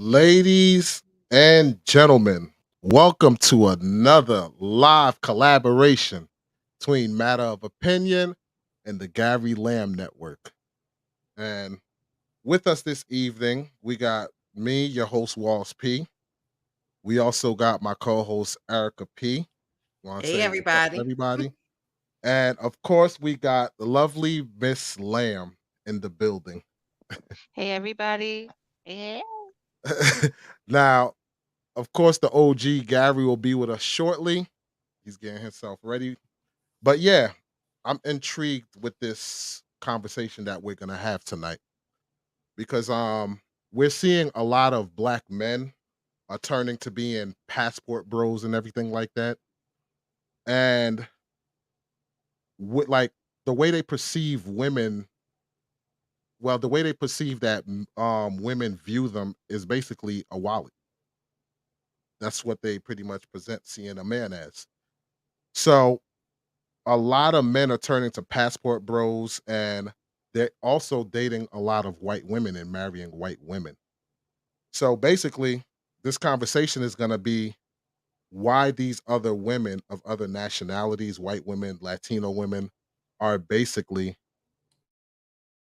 Ladies and gentlemen, welcome to another live collaboration between Matter of Opinion and the Gary Lamb Network. And with us this evening, we got me, your host, Walls P. We also got my co host, Erica P. Want to Hey, say what's up to everybody. everybody? And of course, we got the lovely Miss Lamb in the building. Hey everybody. Yeah. Now, of course, the OG Gary will be with us shortly. He's getting himself ready. But yeah, I'm intrigued with this conversation that we're gonna have tonight because we're seeing a lot of black men are turning to being passport bros and everything like that. And with like the way they perceive women, well, the way they perceive that women view them is basically a wallet. That's what they pretty much present seeing a man as. So a lot of men are turning to passport bros and they're also dating a lot of white women and marrying white women. So basically, this conversation is going to be why these other women of other nationalities, white women, Latino women, are basically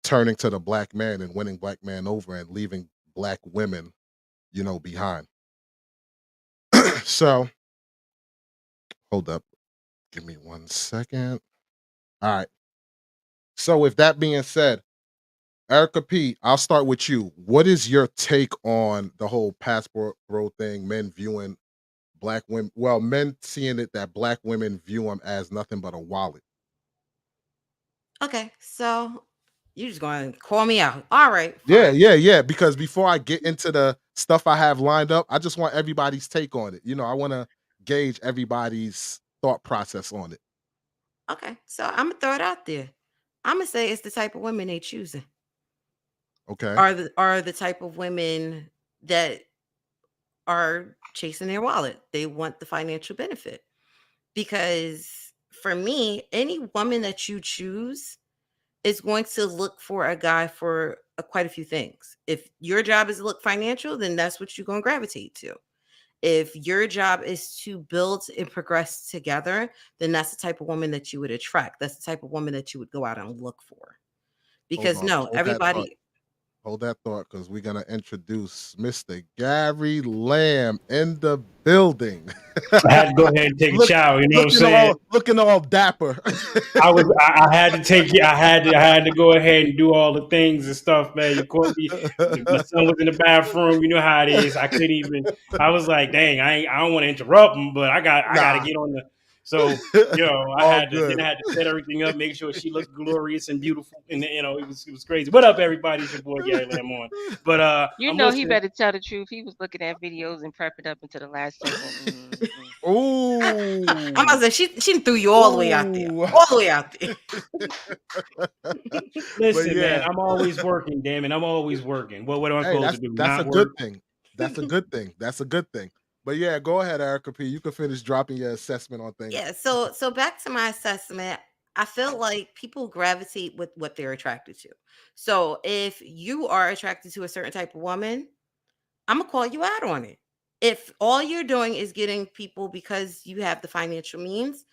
turning to the black man and winning black man over and leaving black women, behind. So, hold up. Give me 1 second. All right. So, with that being said, Erica P, I'll start with you. What is your take on the whole passport bro thing? Men viewing black women, well, men seeing it that black women view them as nothing but a wallet. Okay, so you just going to call me out. All right, Yeah, fine. yeah, yeah. Because before I get into the stuff I have lined up, I just want everybody's take on it. I want to gauge everybody's thought process on it. Okay, so I'm gonna throw it out there. I'm gonna say it's the type of women they choosing. Okay. Are the type of women that are chasing their wallet. They want the financial benefit. Because for me, any woman that you choose is going to look for a guy for quite a few things. If your job is to look financial, then that's what you're going to gravitate to. If your job is to build and progress together, then that's the type of woman that you would attract. That's the type of woman that you would go out and look for. Hold Because on. no, Hold that thought. everybody. Hold that thought because we're gonna introduce Mr. Gary Lamb in the building. I had to go ahead and take a Look, shower. You know what I'm looking saying? all dapper. I had to take it. I had to go ahead and do all the things and stuff, man. You caught me. My son was in the bathroom. You know how it is. I couldn't even. I was like, dang, I don't want to interrupt him, but I got to Nah, get on the. So I all had to. Then good. I had to set everything up, make sure she looked glorious and beautiful, and it was crazy. What up, everybody? It's your boy Gary Lamb on. But You I'm know he listening. better tell the truth. He was looking at videos and prepping up until the last second. I'm Ooh, gonna say she threw you all the way out there. ooh. All the way out there. But Listen, man, yeah, I'm always working. Damn it, I'm always working. What am I hey, supposed that's to do? that's a Not good work? thing. That's a good thing. That's a good thing. But yeah, go ahead, Erica P. You can finish dropping your assessment on things. Yeah, so back to my assessment, I feel like people gravitate with what they're attracted to. So if you are attracted to a certain type of woman, I'm gonna call you out on it. If all you're doing is getting people because you have the financial means,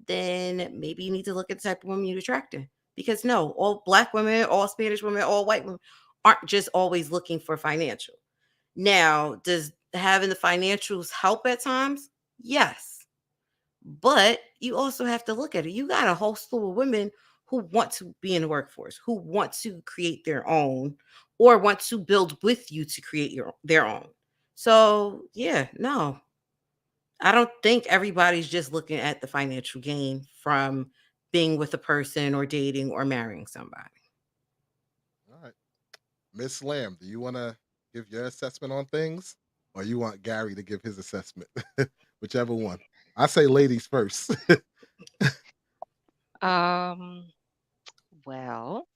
then maybe you need to look at the type of woman you're attracting. Because no, all black women, all Spanish women, all white women aren't just always looking for financial. Now, does having the financials help at times? Yes. But you also have to look at it. You got a whole slew of women who want to be in the workforce, who want to create their own or want to build with you to create their own. So, yeah, no. I don't think everybody's just looking at the financial gain from being with a person or dating or marrying somebody. All right. Miss Lamb, do you want to give your assessment on things, or you want Gary to give his assessment? Whichever one. I say ladies first. Um, well,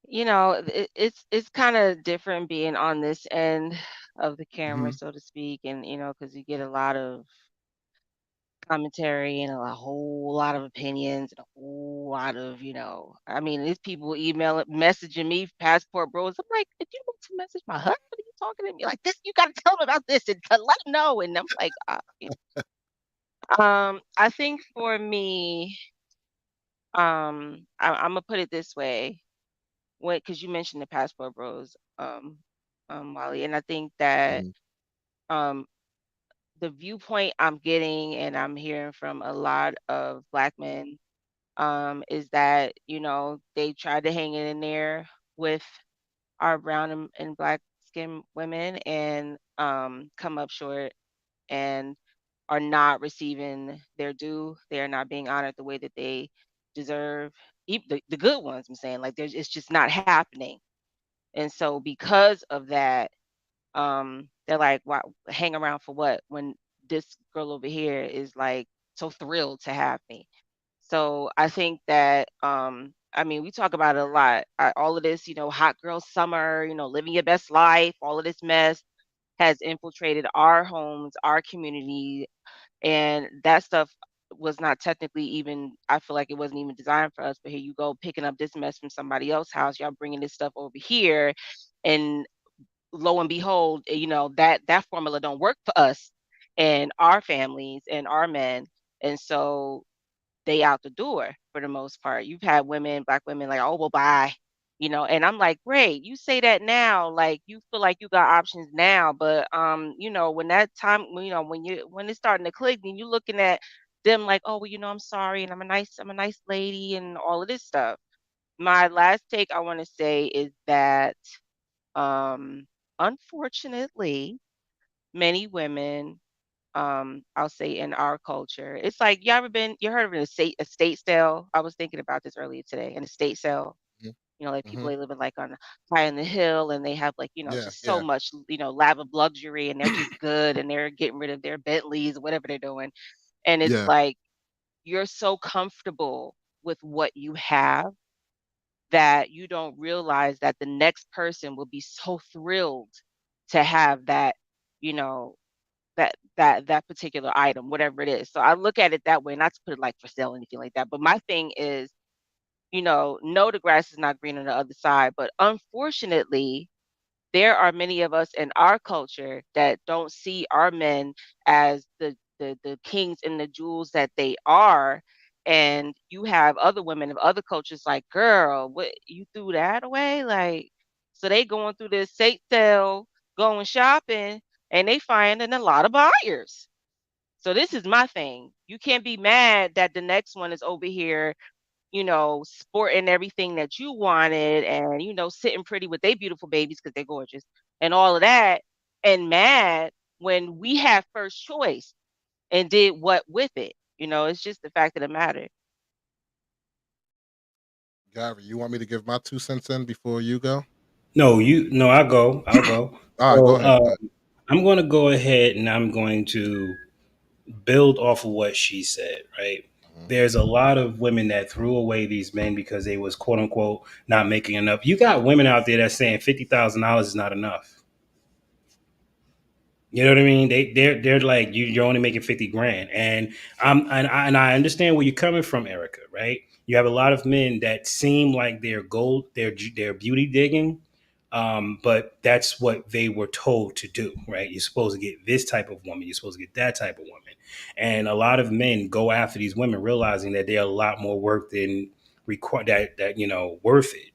it's kind of different being on this end of the camera, Hmm. so to speak, and because you get a lot of commentary and a whole lot of opinions and a whole lot of, I mean, these people messaging me passport bros. I'm like, if you want to message my husband, talking to me like this. You got to tell them about this and to let them know. And I'm like, I think for me, I'm gonna put it this way, because you mentioned the passport bros, Wally, and I think that Mhm, um, the viewpoint I'm getting and I'm hearing from a lot of black men is that they tried to hang it in there with our brown and black skin women and come up short and are not receiving their due. They are not being honored the way that they deserve. The good ones, I'm saying, like it's just not happening. And so because of that, they're like, "Why hang around for what?" When this girl over here is like so thrilled to have me. So I think that, I mean, we talk about it a lot. All of this, hot girl summer, living your best life, all of this mess has infiltrated our homes, our community, and that stuff was not technically even, I feel like it wasn't even designed for us, but here you go picking up this mess from somebody else's house, y'all bringing this stuff over here, and lo and behold, that formula don't work for us and our families and our men, and so they out the door for the most part. You've had women, black women, like, oh well, bye, and I'm like, great, you say that now, like you feel like you got options now, but when that time, when it's starting to click, then you're looking at them like, oh well, I'm sorry, and I'm a nice lady, and all of this stuff. My last take I want to say is that um, unfortunately, many women, I'll say in our culture, it's like you heard of an estate sale? I was thinking about this earlier today. An estate sale, mhm, like people mhm. they living like on high on the hill, and they have like Yeah, just so yeah. much lap of luxury, and they're just good, and they're getting rid of their Bentleys or whatever they're doing, and it's Yeah. like you're so comfortable with what you have that you don't realize that the next person will be so thrilled to have that, you know, that particular item, whatever it is. So I look at it that way, not to put it like for sale or anything like that. But my thing is, no, the grass is not green on the other side. But unfortunately, there are many of us in our culture that don't see our men as the kings and the jewels that they are. And you have other women of other cultures like, girl, what you threw that away? Like, so they going through this estate sale, going shopping, and they finding a lot of buyers. So this is my thing. You can't be mad that the next one is over here, sporting everything that you wanted and, sitting pretty with their beautiful babies because they're gorgeous and all of that, and mad when we have first choice and did what with it. It's just the fact of the matter. Gary, you want me to give my 2 cents in before you go? No, I'll go. Alright, go So ahead, go ahead. I'm going to go ahead and I'm going to build off of what she said, right? Mhm. There's a lot of women that threw away these men because they was quote unquote not making enough. You got women out there that's saying $50,000 is not enough. You know what I mean? They're like you're only making 50 grand, and I understand where you're coming from, Erica. Right? You have a lot of men that seem like they're gold, they're beauty digging, but that's what they were told to do. Right? You're supposed to get this type of woman. You're supposed to get that type of woman, and a lot of men go after these women, realizing that they're a lot more worth than require that worth it.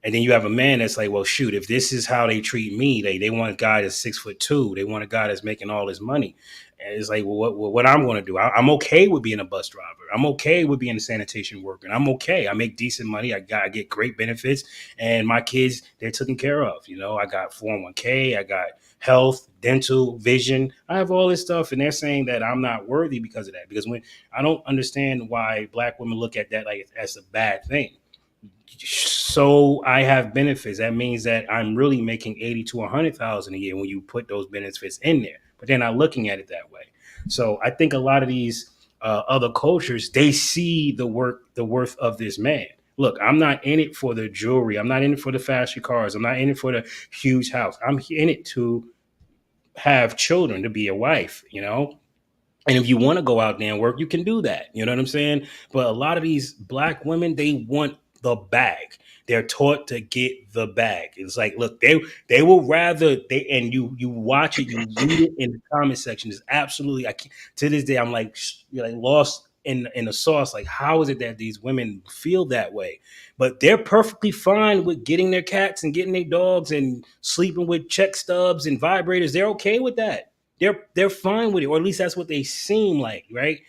And then you have a man that's like, well, shoot, if this is how they treat me, they want a guy that's 6'2". They want a guy that's making all this money. And it's like, well, what I'm going to do? I'm okay with being a bus driver. I'm okay with being a sanitation worker. I'm okay. I make decent money. I get great benefits, and my kids they're taken care of. I got 401k. I got health, dental, vision. I have all this stuff, and they're saying that I'm not worthy because of that. Because when I don't understand why black women look at that like as a bad thing. So I have benefits. That means that I'm really making 80 to 100,000 a year when you put those benefits in there. But they're not looking at it that way. So I think a lot of these other cultures they see the worth of this man. Look, I'm not in it for the jewelry. I'm not in it for the flashy cars. I'm not in it for the huge house. I'm in it to have children, to be a wife. And if you want to go out there and work, you can do that. You know what I'm saying? But a lot of these black women, they want the bag. They're taught to get the bag. It's like, look, they will rather they and you watch it, you read it in the comment section. Is absolutely I can't, to this day I'm like you're like lost in the sauce. Like, how is it that these women feel that way? But they're perfectly fine with getting their cats and getting their dogs and sleeping with check stubs and vibrators. They're okay with that. They're fine with it, or at least that's what they seem like, right?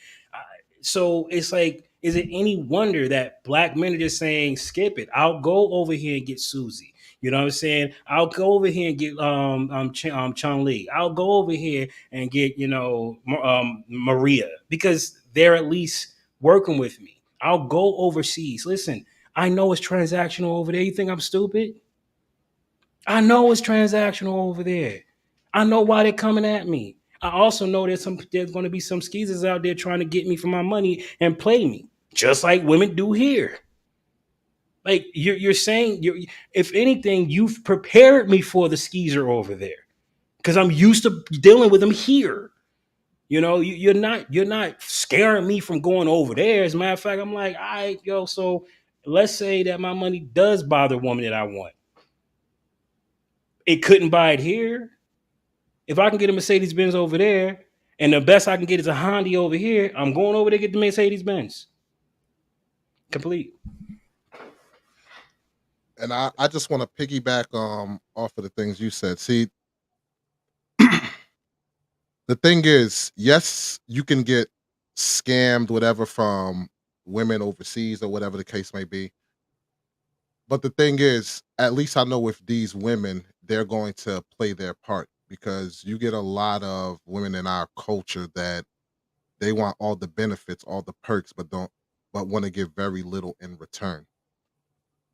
So it's like, is it any wonder that black men are just saying, skip it? I'll go over here and get Susie. You know what I'm saying? I'll go over here and get Chun Li. I'll go over here and get Maria because they're at least working with me. I'll go overseas. Listen, I know it's transactional over there. You think I'm stupid? I know it's transactional over there. I know why they're coming at me. I also know there's going to be some skeezers out there trying to get me for my money and play me, just like women do here. Like you're saying, if anything, you've prepared me for the skeezer over there because I'm used to dealing with them here. You know, you're not scaring me from going over there. As a matter of fact, I'm like, all right, yo. So let's say that my money does bother a woman that I want. It couldn't buy it here. If I can get a Mercedes Benz over there, and the best I can get is a Honda over here, I'm going over there to get the Mercedes Benz. Complete. And I just want to piggyback off of the things you said. See, the thing is, yes, you can get scammed, whatever, from women overseas or whatever the case may be. But the thing is, at least I know with these women, they're going to play their part because you get a lot of women in our culture that they want all the benefits, all the perks, but want to give very little in return.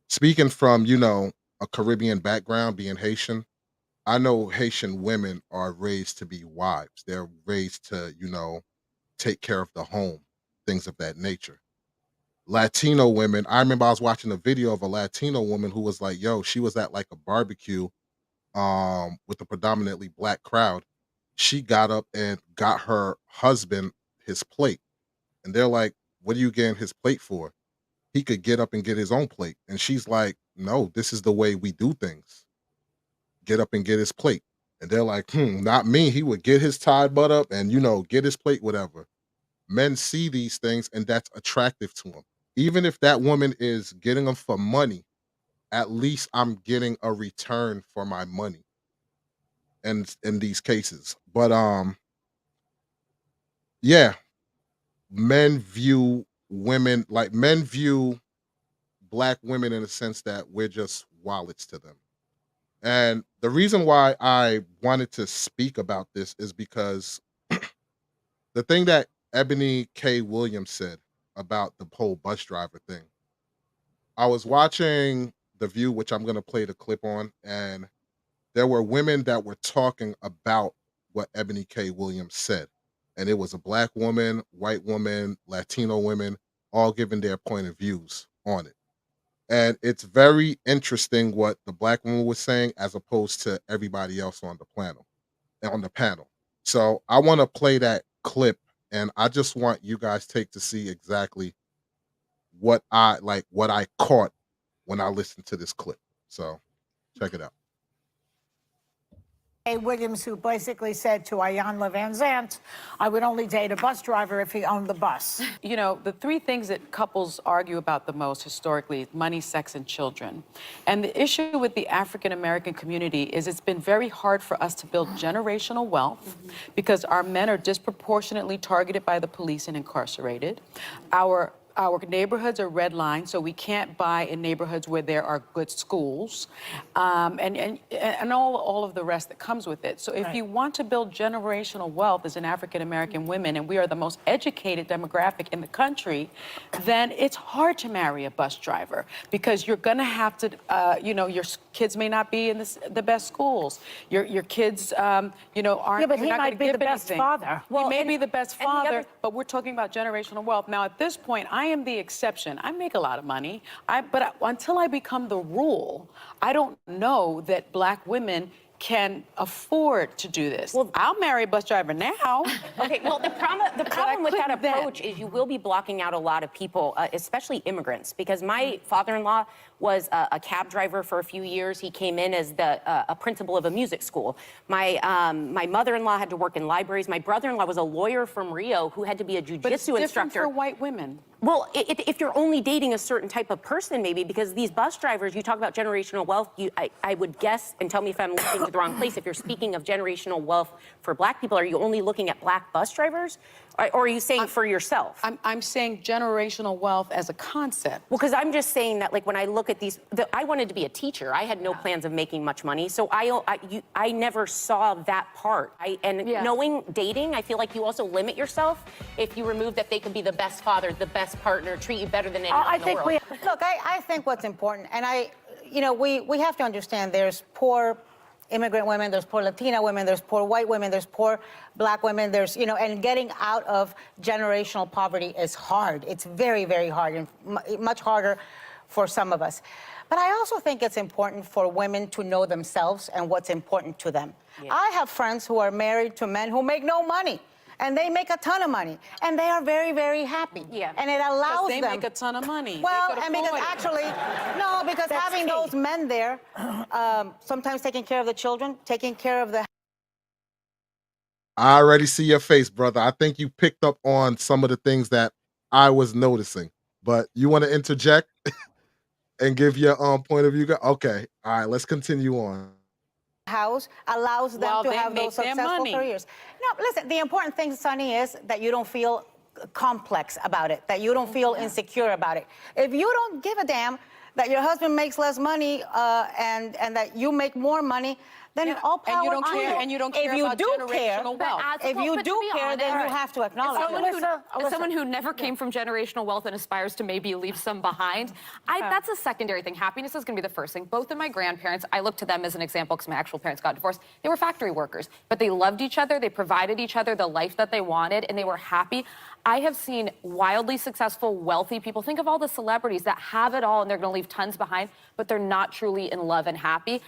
Speaking from, a Caribbean background, being Haitian, I know Haitian women are raised to be wives. They're raised to, take care of the home, things of that nature. Latino women, I remember I was watching a video of a Latino woman who was like, yo, she was at like a barbecue with a predominantly black crowd. She got up and got her husband his plate. And they're like, what are you getting his plate for? He could get up and get his own plate. And she's like, no, this is the way we do things. Get up and get his plate. And they're like, not me. He would get his Tide butt up and, get his plate, whatever. Men see these things and that's attractive to them. Even if that woman is getting them for money, at least I'm getting a return for my money and in these cases. But yeah, men view black women in a sense that we're just wallets to them. And the reason why I wanted to speak about this is because the thing that Ebony K. Williams said about the whole bus driver thing. I was watching The View, which I'm going to play the clip on, and there were women that were talking about what Ebony K. Williams said. And it was a black woman, white woman, Latino women, all giving their point of views on it. And it's very interesting what the black woman was saying as opposed to everybody else on the panel. So I want to play that clip and I just want you guys take to see exactly what I caught when I listened to this clip. So check it out. Williams, who basically said to Ayanna Van Zant, I would only date a bus driver if he owned the bus. You know, the three things that couples argue about the most historically is money, sex, and children. And the issue with the African American community is it's been very hard for us to build generational wealth because our men are disproportionately targeted by the police and incarcerated. Our neighborhoods are redlined, so we can't buy in neighborhoods where there are good schools, and all of the rest that comes with it. So if you want to build generational wealth as an African American woman, and we are the most educated demographic in the country, then it's hard to marry a bus driver because you're going to have to, your kids may not be in the best schools. Your kids, aren't. Yeah, but he might be the best father. Well, he may be the best father, but we're talking about generational wealth. Now, at this point, I am the exception. I make a lot of money, but until I become the rule, I don't know that black women can afford to do this. Well- I'll marry a bus driver now. Okay, well, the problem with that couldn't then. approach is you will be blocking out a lot of people, especially immigrants, because my father-in-law was a cab driver for a few years. He came in as a principal of a music school. My mother-in-law had to work in libraries. My brother-in-law was a lawyer from Rio who had to be a But it's jujitsu different instructor. for white women. Well, if you're only dating a certain type of person, maybe, because these bus drivers, you talk about generational wealth, I would guess, and tell me if I'm looking to the wrong place, if you're speaking of generational wealth for black people, are you only looking at black bus drivers? Or are you saying for yourself? I'm saying generational wealth as a concept. Well, because I'm just saying that, like, when I look at these, I wanted to be a teacher. I had no plans of making much money, so I never saw that part. Knowing dating, I feel like you also limit yourself if you remove that they could be the best father, the best partner, treat you better than anyone in the world. I think what's important, and we have to understand there's poor immigrant women, there's poor Latina women, there's poor white women, there's poor black women, and getting out of generational poverty is hard. It's very, very hard, and much harder for some of us. But I also think it's important for women to know themselves and what's important to them. Yeah. I have friends who are married to men who make no money, and they make a ton of money, and they are very, very happy. Yeah. And it allows them. They make a ton of money. Well, and because having those men there, sometimes taking care of the children, taking care of the. I already see your face, brother. I think you picked up on some of the things that I was noticing. But you want to interject and give your point of view? Okay. All right, let's continue on. House allows them to have those successful careers. No, listen, the important thing, Sonny, is that you don't feel complex about it, that you don't feel insecure about it. If you don't give a damn that your husband makes less money and that you make more money, then all power and you don't to care, you. and you don't care about generational wealth. If you do care, then you have to acknowledge it. As someone who never came from generational wealth and aspires to maybe leave some behind, that's a secondary thing. Happiness is going to be the first thing. Both of my grandparents, I look to them as an example because my actual parents got divorced. They were factory workers, but they loved each other. They provided each other the life that they wanted, and they were happy. I have seen wildly successful, wealthy people. Think of all the celebrities that have it all and they're going to leave tons behind, but they're not truly in love and happy.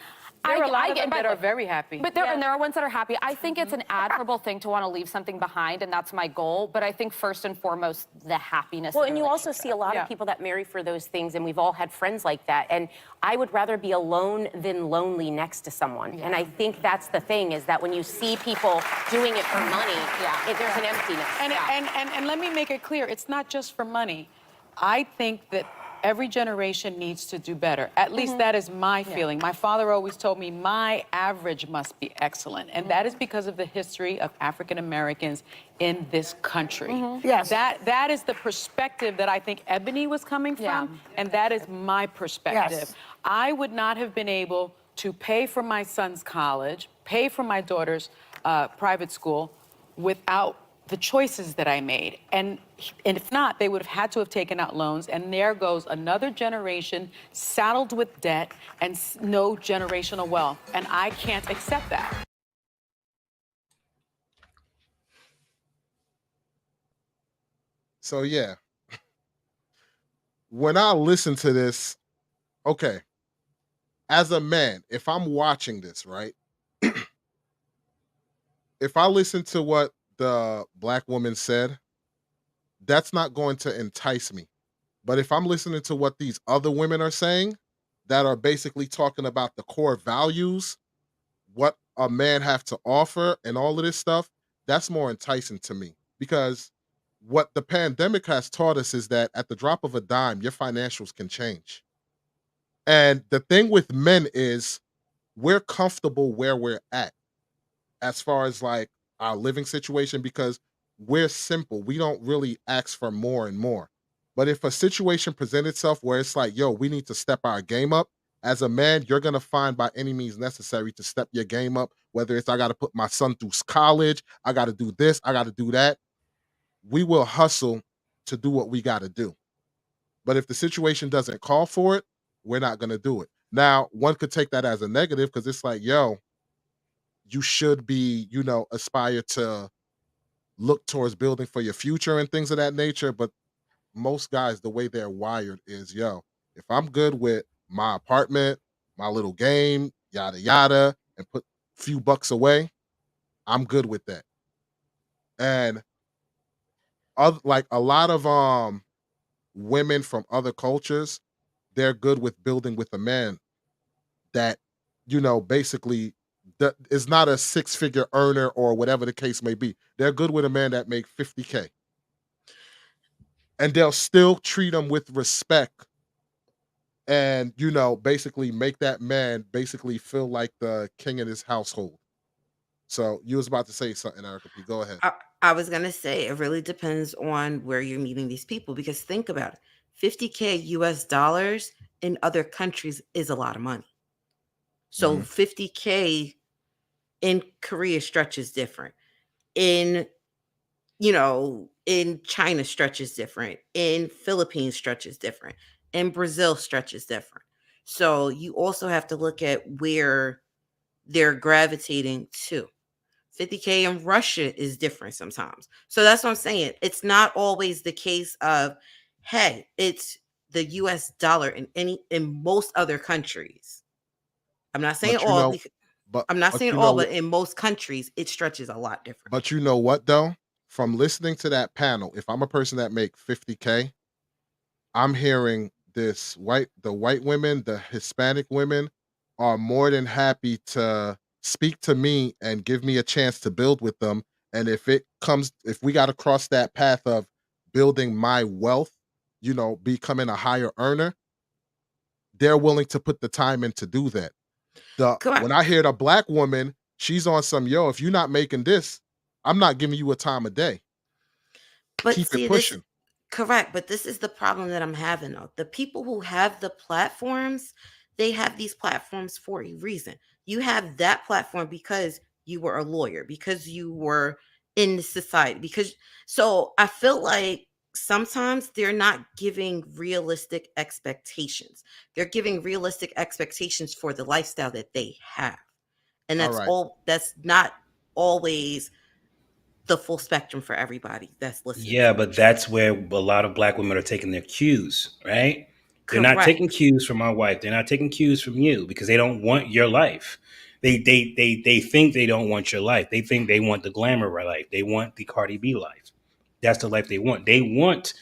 There are a lot of them that are very happy. But there are ones that are happy. I think it's an admirable thing to want to leave something behind, and that's my goal. But I think first and foremost, the happiness. Well, and you also see a lot of people that marry for those things, and we've all had friends like that. And I would rather be alone than lonely next to someone. Yeah. And I think that's the thing, is that when you see people doing it for money, there's an emptiness. And let me make it clear, it's not just for money. I think that every generation needs to do better. At least that is my feeling. My father always told me my average must be excellent. And that is because of the history of African Americans in this country. Yes. That is the perspective that I think Ebony was coming from. And that is my perspective. Yes. I would not have been able to pay for my son's college, pay for my daughter's private school without the choices that I made. And if not, they would have had to have taken out loans. And there goes another generation saddled with debt and no generational wealth. And I can't accept that. So, yeah. When I listen to this, okay, as a man, if I'm watching this, right? If I listen to what the black woman said, that's not going to entice me. But if I'm listening to what these other women are saying, that are basically talking about the core values, what a man have to offer and all of this stuff, that's more enticing to me. Because what the pandemic has taught us is that at the drop of a dime, your financials can change. And the thing with men is we're comfortable where we're at as far as like our living situation, because we're simple. We don't really ask for more and more. But if a situation presents itself where it's like, yo, we need to step our game up, as a man, you're going to find by any means necessary to step your game up, whether it's I got to put my son through college, I got to do this, I got to do that. We will hustle to do what we got to do. But if the situation doesn't call for it, we're not going to do it. Now, one could take that as a negative because it's like, yo, you should be, aspire to look towards building for your future and things of that nature. But most guys, the way they're wired is, yo, if I'm good with my apartment, my little game, yada, yada, and few bucks away, I'm good with that. And like a lot of women from other cultures, they're good with building with a man that, basically is not a six-figure earner or whatever the case may be. They're good with a man that make 50K. And they'll still treat them with respect and, basically make that man basically feel like the king in his household. So you was about to say something, Erica P. Go ahead. I was gonna say it really depends on where you're meeting these people because think about it. 50K US dollars in other countries is a lot of money. So Mhm. 50K in Korea stretches different. In in China stretches different. In Philippines stretches different. In Brazil stretches different. So you also have to look at where they're gravitating to. 50K in Russia is different sometimes. So that's what I'm saying. It's not always the case of, hey, it's the US dollar in most other countries. I'm not saying But all, but I'm not but saying all, but in most countries it stretches a lot different. but you know what though? From listening to that panel, if I'm a person that make 50K, I'm hearing the white women, the Hispanic women are more than happy to speak to me and give me a chance to build with them. And if we got to cross that path of building my wealth, becoming a higher earner, they're willing to put the time in to do that. When I Correct. hear the black woman, she's on some, yo, if you're not making this, I'm not giving you a time of day. But Keep it see, this pushing. correct, but this is the problem that I'm having though. The people who have the platforms, they have these platforms for a reason. You have that platform because you were a lawyer, because you were in the society, because so I feel like sometimes they're not giving realistic expectations. They're giving realistic expectations for the lifestyle that they have. And All right. that's not always the full spectrum for everybody that's listening Yeah, to but what you're that's saying. where a lot of black women are taking their cues, right? They're not taking Correct. cues from my wife. They're not taking cues from you because they don't want your life. They think they don't want your life. They think they want the glamour life. They want the Cardi B life. That's the life they want. They want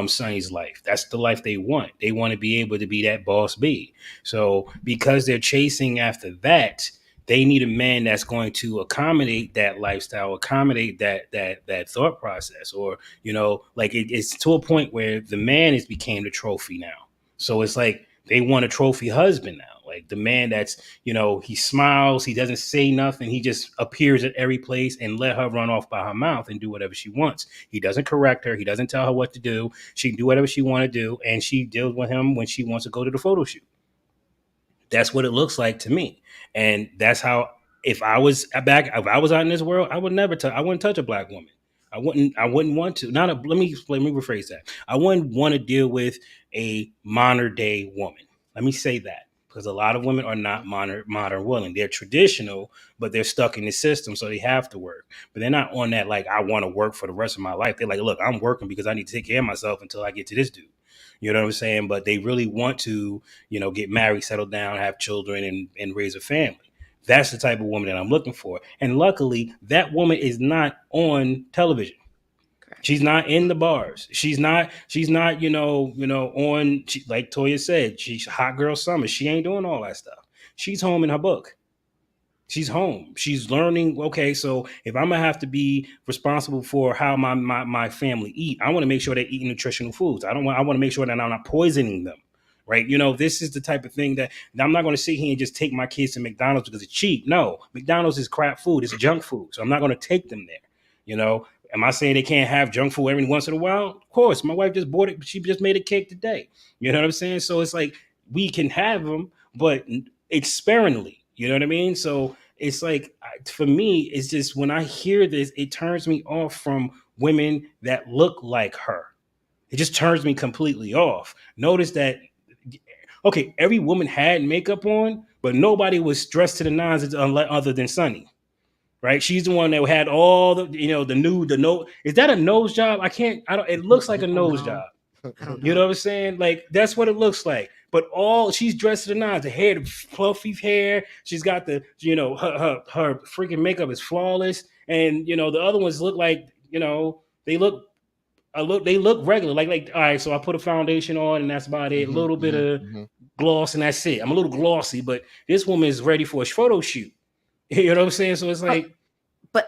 Sonny's life. That's the life they want. They want to be able to be that boss B. So because they're chasing after that, they need a man that's going to accommodate that lifestyle, accommodate that thought process, or like it's to a point where the man has became the trophy now. So it's like they want a trophy husband now, like the man that's he smiles, he doesn't say nothing, he just appears at every place and let her run off by her mouth and do whatever she wants. He doesn't correct her, he doesn't tell her what to do. She can do whatever she want to do, and she deals with him when she wants to go to the photo shoot. That's what it looks like to me. And that's how, if I was out in this world, I would never touch, I wouldn't touch a black woman. I wouldn't want to. Not a, let me rephrase that. I wouldn't want to deal with a modern day woman. Let me say that. Because a lot of women are not modern women. They're traditional, but they're stuck in the system, so they have to work. But they're not on that like I want to work for the rest of my life. They're like, look, I'm working because I need to take care of myself until I get to this dude. You know what I'm saying? But they really want to, get married, settle down, have children, and raise a family. That's the type of woman that I'm looking for. And luckily, that woman is not on television. Correct. She's not in the bars. She's not, on, like Toya said, she's hot girl summer. She ain't doing all that stuff. She's home in her book. She's home. She's learning. Okay, so if I'm gonna have to be responsible for how my family eat, I want to make sure they eat nutritional foods. I want to make sure that I'm not poisoning them. Right? This is the type of thing that I'm not going to sit here and just take my kids to McDonald's because it's cheap. No, McDonald's is crap food. It's junk food. So I'm not going to take them there. Am I saying they can't have junk food every once in a while? Of course. My wife just bought it. She just made a cake today. You know what I'm saying? So it's like we can have them, but it's sparingly. You know what I mean? So it's like, for me, it's just when I hear this, it turns me off from women that look like her. It just turns me completely off. Notice that, okay, every woman had makeup on, but nobody was dressed to the nines other than Sunny. Right? She's the one that had all the nose. Is that a nose job? I don't, it looks like a I don't nose know. job. I don't You know. know what I'm saying? Like, that's what it looks like. But all she's dressed to the nines. The hair, the fluffy hair. She's got the, her freaking makeup is flawless. And the other ones look like, they look they look regular. Like all right, so I put a foundation on and that's about it. A Hmm, little bit hmm, of hmm. gloss and that's it. I'm a little glossy, but this woman is ready for a photo shoot. You know what I'm saying? So it's But like,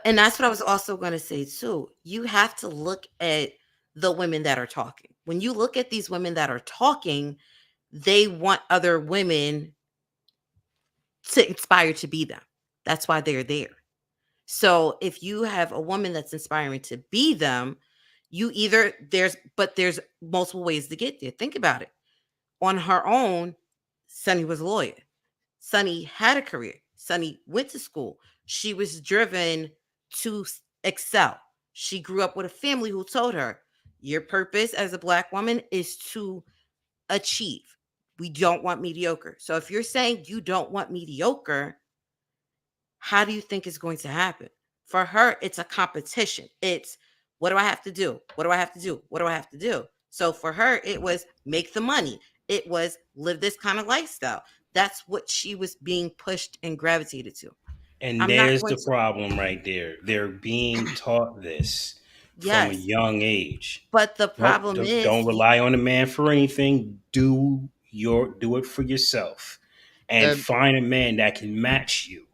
and that's what I was also going to say too. You have to look at the women that are talking. When you look at these women that are talking, they want other women to inspire to be them. That's why they're there. So if you have a woman that's inspiring to be them, you either there's multiple ways to get there. Think about it. On her own, Sunny was a lawyer. Sunny had a career. Sunny went to school. She was driven to excel. She grew up with a family who told her, your purpose as a Black woman is to achieve. We don't want mediocre. So if you're saying you don't want mediocre, how do you think it's going to happen? For her, it's a competition. It's what do I have to do? What do I have to do? What do I have to do? So for her, it was make the money. It was live this kind of lifestyle. That's what she was being pushed and gravitated to. and I'm not there's going the to, problem right there. They're being taught this from a yes. young age. But the Don't problem don't, is, don't rely on a man for anything. Do it for yourself, and And find a man that can match you.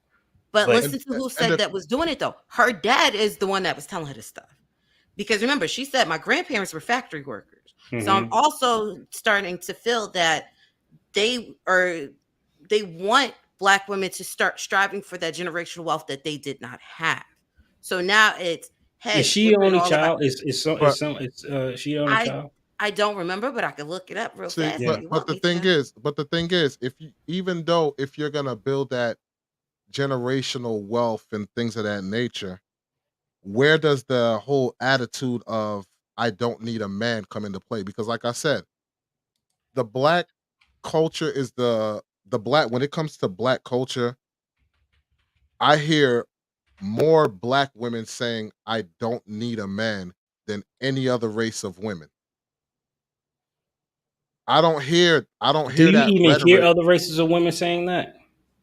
but But listen and to who and said that was doing it though. Her dad is the one that was telling her this stuff. Because remember, she said my grandparents were factory workers. So I'm mhm. also starting to feel that they are they want Black women to start striving for that generational wealth that they did not have. So now it's, Is hey, she we're the learning only all about, child? but Is she the only I child? I don't remember, but I could look it up real see, fast if Yeah. you but want me to. the thing is, if you, even though if you're gonna build that generational wealth and things of that nature, where does the whole attitude of I don't need a man come into play? Because like I said, the black culture is the black when it comes to black culture, I hear more black women saying I don't need a man than any other race of women. I don't Do hear you that even hear rhetoric. other races of women saying that?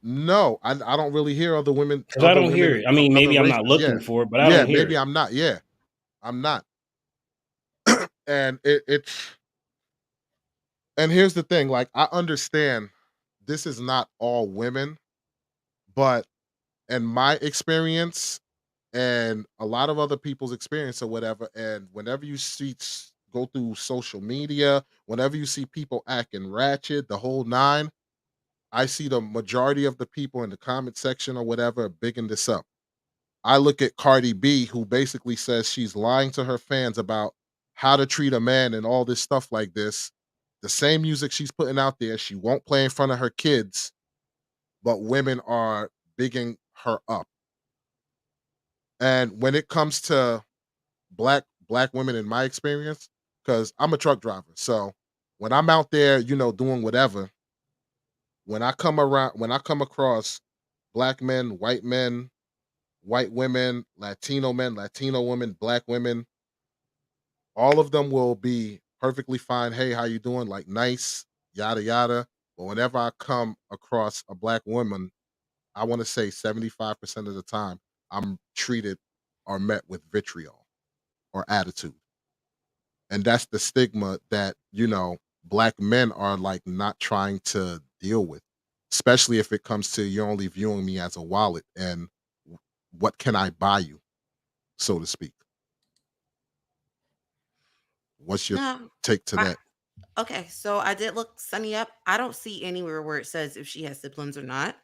No, I don't really hear Because I don't hear it. I mean, other maybe I'm not races. Yeah. looking for it, but I Yeah, don't hear maybe it. I'm not. Yeah, I'm not. And and here's the thing, like I understand this is not all women, but in my experience and a lot of other people's experience or whatever, and whenever you go through social media, whenever you see people acting ratchet, the whole nine, I see the majority of the people in the comment section or whatever bigging this up. I look at Cardi B, who basically says she's lying to her fans about how to treat a man and all this stuff like this. The same music she's putting out there, she won't play in front of her kids, but women are bigging her up. And when it comes to black women, in my experience, because I'm a truck driver, so when I'm out there, doing whatever, when I come across black men, white women, Latino men, Latino women, black women, all of them will be perfectly fine. Hey, how you doing? Like nice, yada yada. But whenever I come across a black woman, I want to say 75% of the time I'm treated or met with vitriol or attitude. And that's the stigma that, black men are like not trying to deal with, especially if it comes to you're only viewing me as a wallet and what can I buy you, so to speak. What's your No. take to I, that? okay, so I did look Sunny up. I don't see anywhere where it says if she has siblings or not.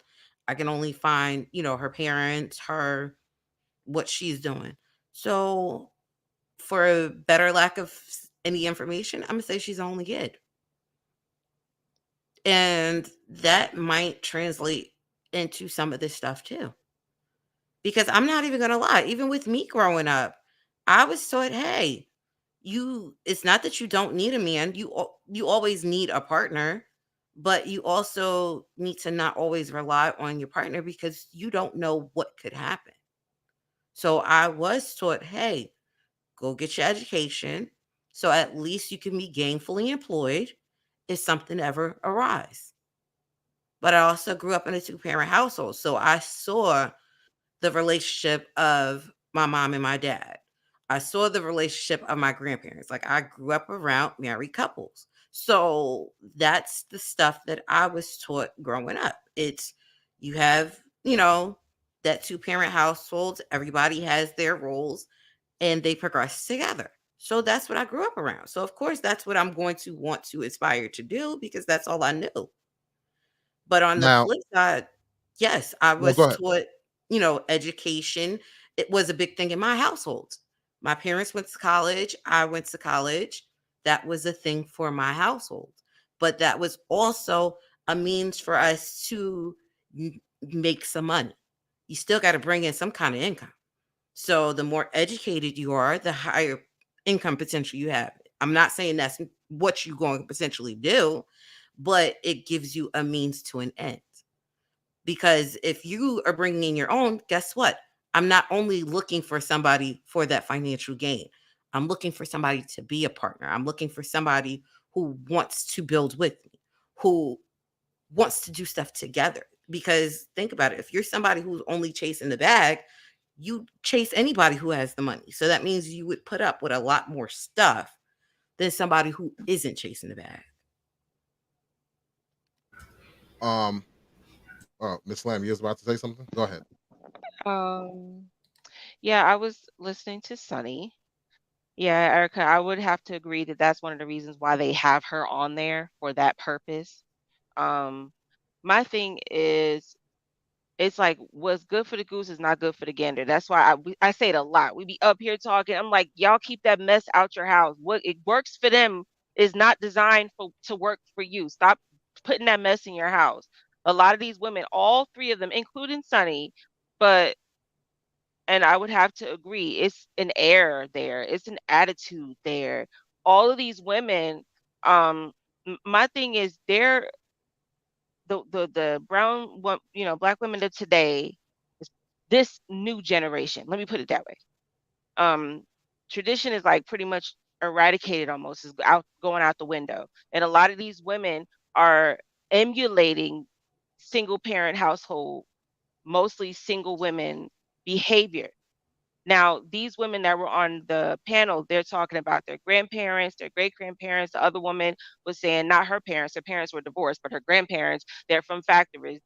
I can only find, her parents, her what she's doing. So for a better lack of any information, I'm gonna say she's only kid. And that might translate into some of this stuff too. Because I'm not even gonna lie, even with me growing up, I was taught, hey, it's not that you don't need a man, you always need a partner, but you also need to not always rely on your partner because you don't know what could happen. So I was taught, hey, go get your education so at least you can be gainfully employed if something ever arise. But I also grew up in a two-parent household, so I saw the relationship of my mom and my dad. I saw the relationship of my grandparents. Like, I grew up around married couples. So that's the stuff that I was taught growing up. It's you have, that two-parent household, everybody has their roles and they progress together. So that's what I grew up around. So of course that's what I'm going to want to aspire to do because that's all I knew. But on the Now, flip side, yes, I no, go was ahead. taught, education. It was a big thing in my household. My parents went to college. I went to college. That was a thing for my household. But that was also a means for us to make some money. You still got to bring in some kind of income. So the more educated you are, the higher income potential you have. I'm not saying that's what you're going to potentially do, but it gives you a means to an end. Because if you are bringing in your own, guess what? I'm not only looking for somebody for that financial gain. I'm looking for somebody to be a partner. I'm looking for somebody who wants to build with me, who wants to do stuff together. Because think about it, if you're somebody who's only chasing the bag, you chase anybody who has the money. So that means you would put up with a lot more stuff than somebody who isn't chasing the bag. Um, Miss Lamb, you was about to say something? Go ahead. Um, yeah, I was listening to Sunny. Yeah, Erica, I would have to agree that that's one of the reasons why they have her on there for that purpose. Um, my thing is, it's like what's good for the goose is not good for the gander. That's why I say it a lot. We be up here talking. I'm like, y'all keep that mess out your house. What it works for them is not designed to work for you. Stop putting that mess in your house. A lot of these women, all three of them, including Sunny, but and I would have to agree, it's an air there, it's an attitude there. All of these women, um, my thing is they're the brown black women of today, is this new generation. Let me put it that way. Um, Tradition is like pretty much eradicated almost, is going out the window. And a lot of these women are emulating single parent household, mostly single women behavior. Now, these women that were on the panel, they're talking about their grandparents, their great grandparents. The other woman was saying not her parents, her parents were divorced, but her grandparents, they're from factories,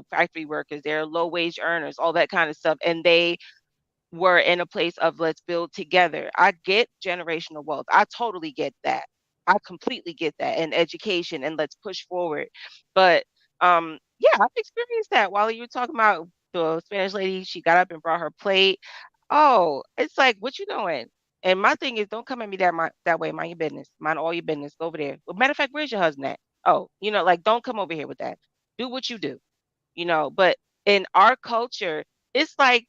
factory workers, they're low wage earners, all that kind of stuff. And they were in a place of let's build together. I get generational wealth. I totally get that. I completely get that, and education, and let's push forward. But yeah, I've experienced that. While you were talking about the Spanish lady, she got up and brought her plate. Oh, it's like, what you doing? And my thing is, don't come at me that way. Mind your business. Mind all your business. Go over there. Well, matter of fact, where's your husband at? Oh, like don't come over here with that. Do what you do. But in our culture, it's like,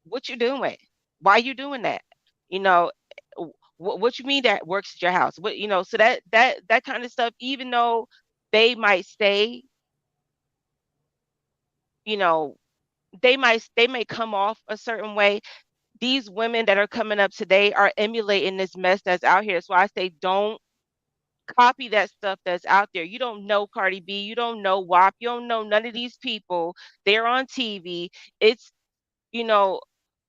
what you doing? Why you doing that? You know, what you mean that works at your house? So that kind of stuff. Even though they might say, you know, they may come off a certain way. These women that are coming up today are emulating this mess that's out here. So I say, don't copy that stuff that's out there. You don't know Cardi B, you don't know WAP, you don't know none of these people. They're on TV. It's you know,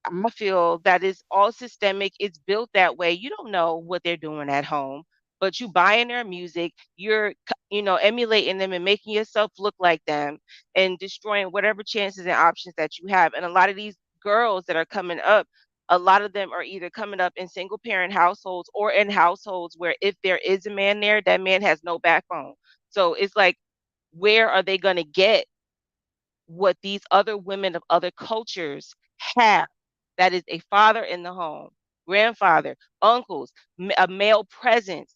I feel that it's all systemic. It's built that way. You don't know what they're doing at home, but you buying their music, you're, emulating them and making yourself look like them and destroying whatever chances and options that you have. And a lot of these girls that are coming up, a lot of them are either coming up in single parent households or in households where if there is a man there, that man has no backbone. So it's like, where are they going to get what these other women of other cultures have? That is a father in the home, grandfather, uncles, a male presence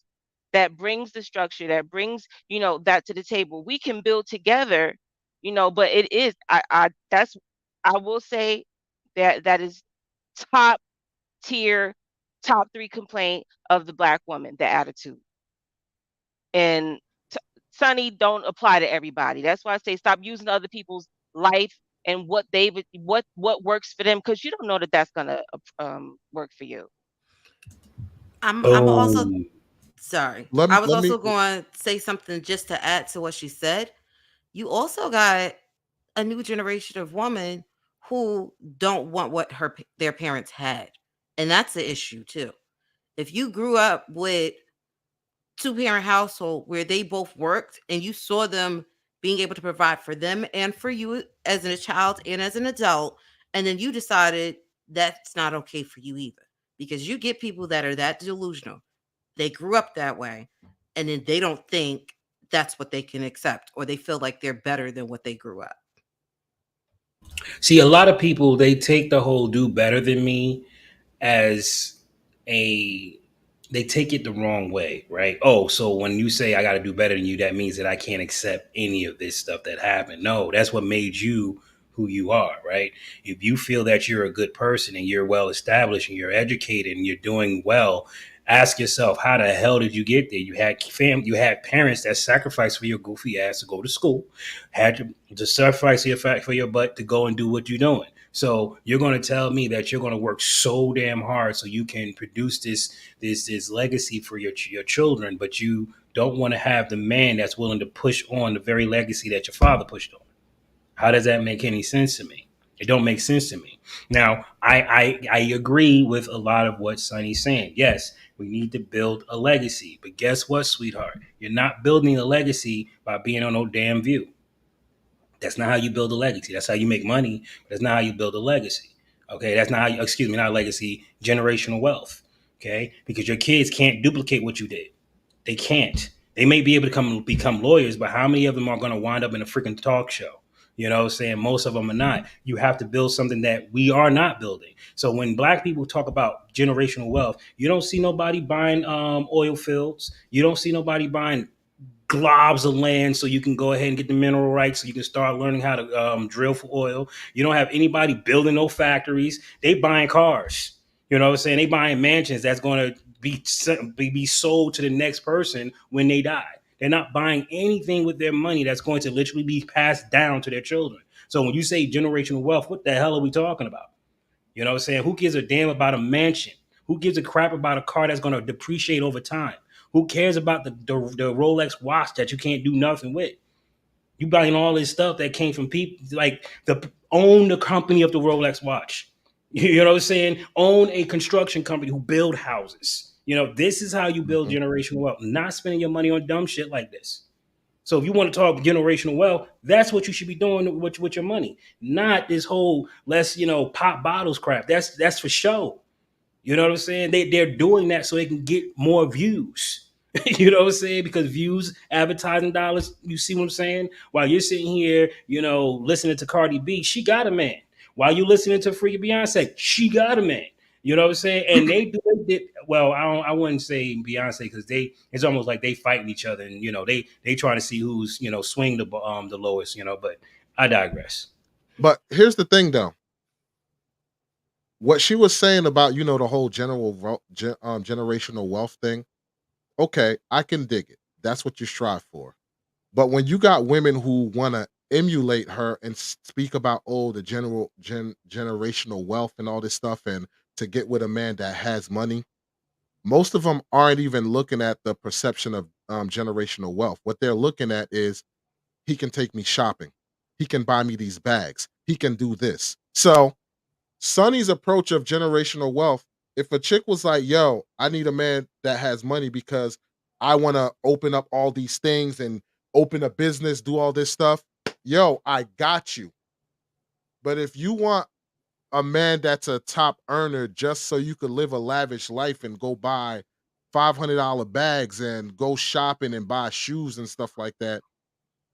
that brings the structure, that brings, that to the table. We can build together, but it is, I will say that is top tier, top three complaint of the black woman, the attitude. And Sunny don't apply to everybody. That's why I say stop using other people's life and what works for them, because you don't know that that's gonna work for you. I'm also Boom. Sorry. let me I was let me also going to say something just to add to what she said. You also got a new generation of women who don't want what their parents had. And that's the issue too. If you grew up with two-parent household where they both worked and you saw them being able to provide for them and for you as a child and as an adult, and then you decided that's not okay for you either, because you get people that are that delusional. They grew up that way, and then they don't think that's what they can accept, or they feel like they're better than what they grew up. See, a lot of people, they take the whole "do better than me" as a they take it the wrong way, right? Oh, so when you say I got to do better than you, that means that I can't accept any of this stuff that happened. No, that's what made you who you are, right? If you feel that you're a good person and you're well established and you're educated and you're doing well, ask yourself, how the hell did you get there? You had parents that sacrificed for your goofy ass to go to school, had to sacrifice for your butt to go and do what you're doing. So you're going to tell me that you're going to work so damn hard so you can produce this legacy for your children, but you don't want to have the man that's willing to push on the very legacy that your father pushed on. How does that make any sense to me? It don't make sense to me. Now, I agree with a lot of what Sonny's saying. Yes, we need to build a legacy, but guess what, sweetheart? You're not building a legacy by being on no damn View. That's not how you build a legacy. That's how you make money. But that's not how you build a legacy. Okay, that's not how you, excuse me, not a legacy, generational wealth. Okay, because your kids can't duplicate what you did. They can't. They may be able to become lawyers, but how many of them are going to wind up in a freaking talk show? You know, saying most of them are not. You have to build something that we are not building. So when black people talk about generational wealth, you don't see nobody buying oil fields. You don't see nobody buying globs of land so you can go ahead and get the mineral rights so you can start learning how to drill for oil. You don't have anybody building no factories. They buying cars. You know what I'm saying? They buying mansions that's going to be sold to the next person when they die. They're not buying anything with their money that's going to literally be passed down to their children. So when you say generational wealth, what the hell are we talking about? You know what I'm saying? Who gives a damn about a mansion? Who gives a crap about a car that's going to depreciate over time? Who cares about the Rolex watch that you can't do nothing with? You buying all this stuff that came from people like own the company of the Rolex watch. You know what I'm saying? Own a construction company who build houses. You know, this is how you build Mhm. generational wealth, not spending your money on dumb shit like this. So if you want to talk generational wealth, that's what you should be doing with your money, not this whole let's pop bottles crap. That's for show. You know what I'm saying? They're doing that so they can get more views. You know what I'm saying? Because views, advertising dollars. You see what I'm saying? While you're sitting here, listening to Cardi B, she got a man. While you listening to freaking Beyonce, she got a man. You know what I'm saying? And well. I wouldn't say Beyonce because it's almost like they fighting each other, and they trying to see who's swing the lowest. But I digress. But here's the thing, though. What she was saying about the whole generational wealth thing. Okay, I can dig it. That's what you strive for. But when you got women who want to emulate her and speak about the generational wealth and all this stuff, and to get with a man that has money, most of them aren't even looking at the perception of generational wealth. What they're looking at is he can take me shopping, he can buy me these bags, he can do this. So Sonny's approach of generational wealth, if a chick was like, yo, I need a man that has money because I want to open up all these things and open a business, do all this stuff, yo, I got you. But if you want a man that's a top earner just so you could live a lavish life and go buy $500 bags and go shopping and buy shoes and stuff like that,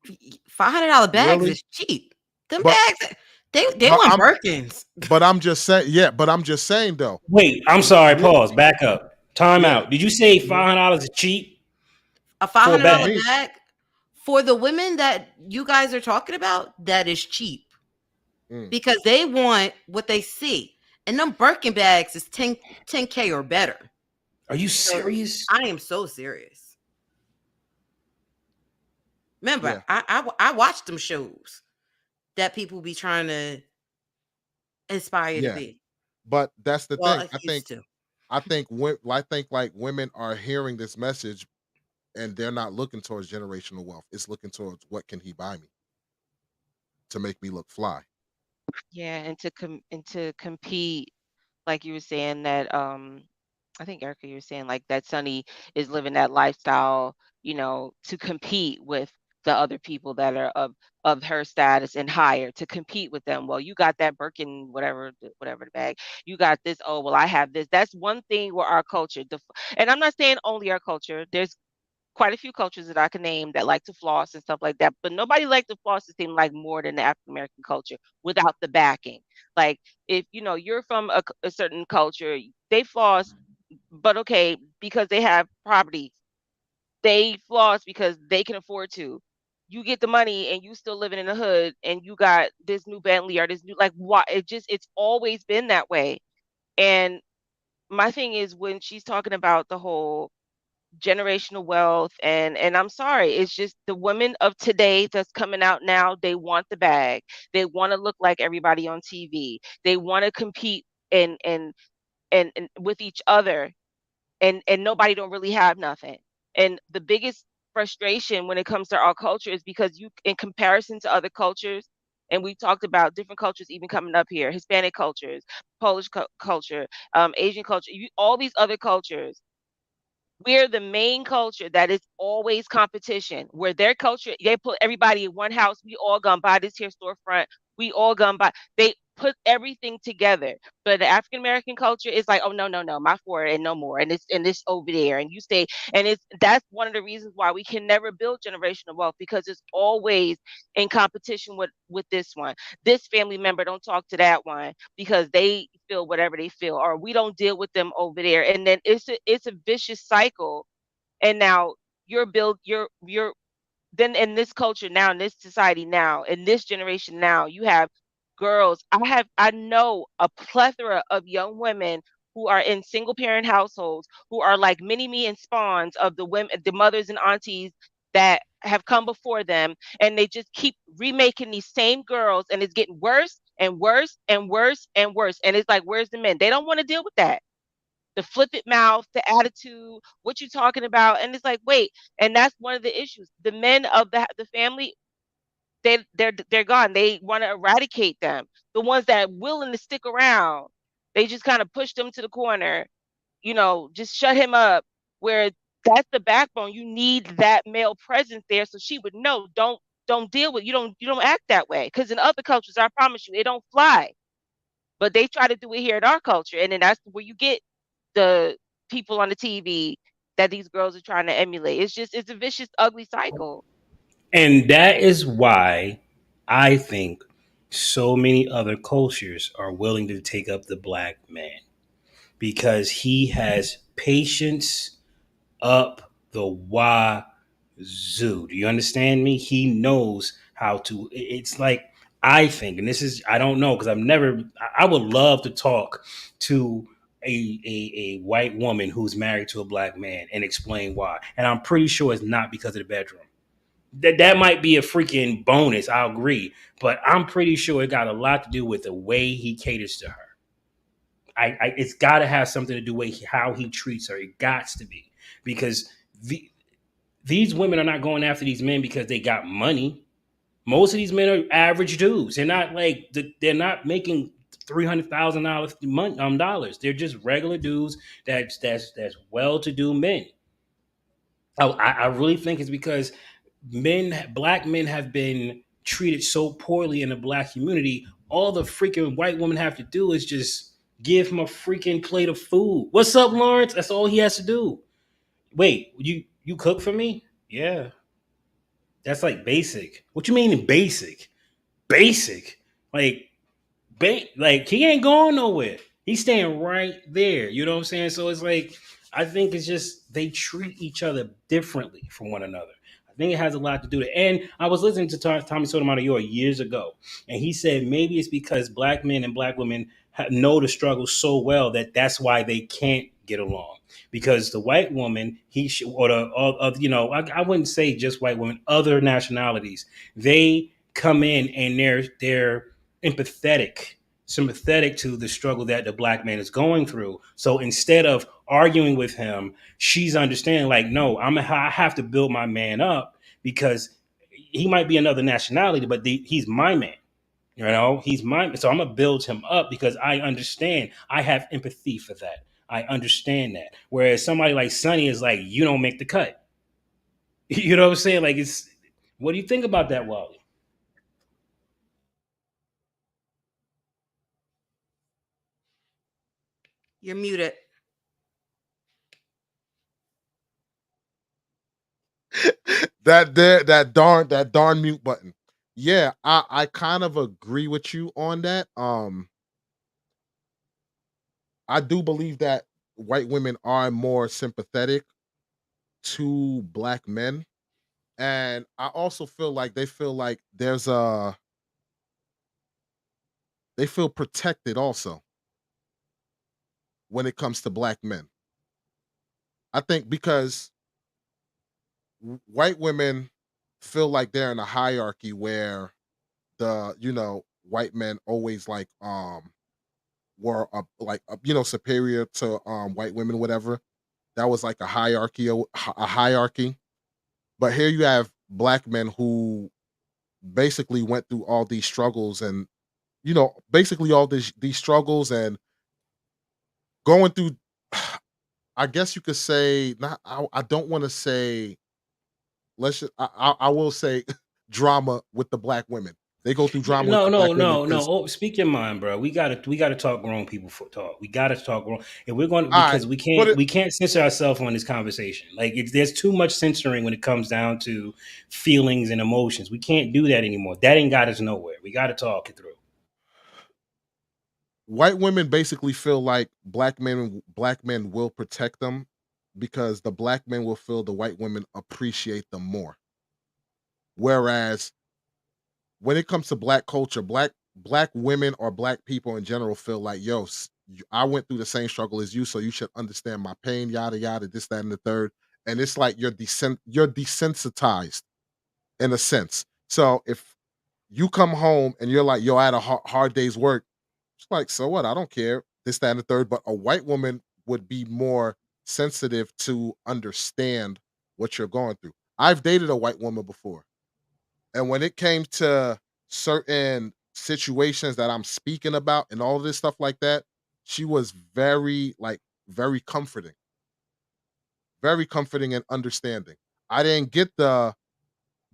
$500 bags really? is cheap. Them But bags, they but want I'm Birkins. but I'm just saying, yeah, but I'm just saying though. Wait, I'm sorry. Yeah, Pause. Back up. Time yeah. out. Did you say Mhm. $500 is cheap A for a For $500 bag? me, bag for the women that you guys are talking about, that is cheap mm, because they want what they see. And them Birkin bags is 10K or better. Are you So serious? I am so serious. Remember, yeah, I watched them shows that people be trying to inspire to yeah. be. But that's the Well, thing. I used to. I think like women are hearing this message and they're not looking towards generational wealth. It's looking towards what can he buy me to make me look fly. Yeah, and to compete, like you were saying that I think Erica, you were saying like that Sunny is living that lifestyle, to compete with the other people that are of her status and higher, to compete with them. Well, you got that Birkin, whatever the bag. You got this. Oh, well, I have this. That's one thing where our culture, and I'm not saying only our culture. There's quite a few cultures that I can name that like to floss and stuff like that, but nobody like to floss it seem like more than the African American culture without the backing. Like if you're from a certain culture, they floss, but okay, because they have property, they floss because they can afford to. You get the money and you still living in the hood and you got this new Bentley or this new, like, why it's always been that way. And my thing is when she's talking about the whole generational wealth, and I'm sorry, it's just the women of today that's coming out now, they want the bag. They want to look like everybody on TV. They want to compete and with each other, and nobody don't really have nothing. And the biggest frustration when it comes to our culture is because you, in comparison to other cultures, and we talked about different cultures even coming up here, Hispanic cultures, Polish culture, Asian culture, all these other cultures, we're the main culture that is always competition. Where their culture, they put everybody in one house. We all gonna buy this here storefront. We all gonna buy. They put everything together. But the African American culture is like, oh no, no, no, my four and no more, and it's over there, and you stay, and that's one of the reasons why we can never build generational wealth, because it's always in competition with this one. This family member don't talk to that one because they feel whatever they feel, or we don't deal with them over there, and then it's a vicious cycle. And now you're then in this culture now, in this society now, in this generation now, you have girls. I know a plethora of young women who are in single parent households who are like mini me and spawns of the women, the mothers and aunties that have come before them, and they just keep remaking these same girls, and it's getting worse and worse and worse and worse. And it's like, where's the men? They don't want to deal with that. The flippant mouth, the attitude, what you talking about? And it's like, wait, and that's one of the issues. The men of the family, they're gone. They want to eradicate them. The ones that are willing to stick around, they just kind of push them to the corner. Just shut him up. Where that's the backbone. You need that male presence there, so she would know. Don't deal with, you don't act that way, because in other cultures, I promise you, it don't fly. But they try to do it here in our culture, and then that's where you get the people on the TV that these girls are trying to emulate. It's a vicious, ugly cycle. And that is why I think so many other cultures are willing to take up the black man, because he has patience up the wazoo. Do you understand me? He knows how to. It's like, I think, and this is, I don't know, because I've never. I would love to talk to a white woman who's married to a black man and explain why. And I'm pretty sure it's not because of the bedroom. That might be a freaking bonus. I'll agree, but I'm pretty sure it got a lot to do with the way he caters to her. It's got to have something to do with how he treats her. It got to be, because the, these women are not going after these men because they got money. Most of these men are average dudes. They're not like, they're not making $300,000 dollars. They're just regular dudes that's well-to-do men. I really think it's because black men have been treated so poorly in the black community. All the freaking white women have to do is just give him a freaking plate of food. What's up, Lawrence? That's all he has to do. Wait, you cook for me? Yeah, that's like basic. What you mean basic? Basic? Like, like he ain't going nowhere. He's staying right there. You know what I'm saying? So it's like, I think it's just they treat each other differently from one another. I think it has a lot to do with it. And I was listening to Tommy Sotomayor years ago, and he said maybe it's because black men and black women know the struggle so well that that's why they can't get along. Because the white woman, or I wouldn't say just white women, other nationalities, they come in and they're empathetic. sympathetic to the struggle that the black man is going through. So instead of arguing with him, she's understanding like, no, I have to build my man up because he might be another nationality, but he's my man. You know, he's mine. So I'm gonna build him up because I understand. I have empathy for that. I understand that. Whereas somebody like Sonny is like, you don't make the cut. You know what I'm saying? Like, it's what do you think about that, Wally? You're muted. that darn mute button. Yeah, I kind of agree with you on that. I do believe that white women are more sympathetic to black men, and I also feel like they feel like they feel protected also when it comes to black men. I think because white women feel like they're in a hierarchy where white men always were superior to white women, whatever. That was like a hierarchy. But here you have black men who basically went through all these struggles, and basically all these struggles, and going through, I guess you could say, not I don't want to say, I will say drama with the black women. They go through drama with No, the black no, women no, no. because, Oh, speak your mind, bro. We gotta talk grown people for talk. We gotta talk grown, and we're going all right, because we put can't it we can't censor ourselves on this conversation. Like there's too much censoring when it comes down to feelings and emotions. We can't do that anymore. That ain't got us nowhere. We gotta talk it through. white women basically feel like black men will protect them because the black men will feel the white women appreciate them more. Whereas when it comes to black culture, black women or black people in general feel like, yo, I went through the same struggle as you, so you should understand my pain, yada yada, this, that, and the third. And it's like you're desensitized in a sense. So if you come home and you're like, yo, I had a hard day's work, it's like, so what? I don't care. This, that, and the third. But a white woman would be more sensitive to understand what you're going through. I've dated a white woman before. And when it came to certain situations that I'm speaking about and all this stuff like that, she was very comforting and understanding. I didn't get the,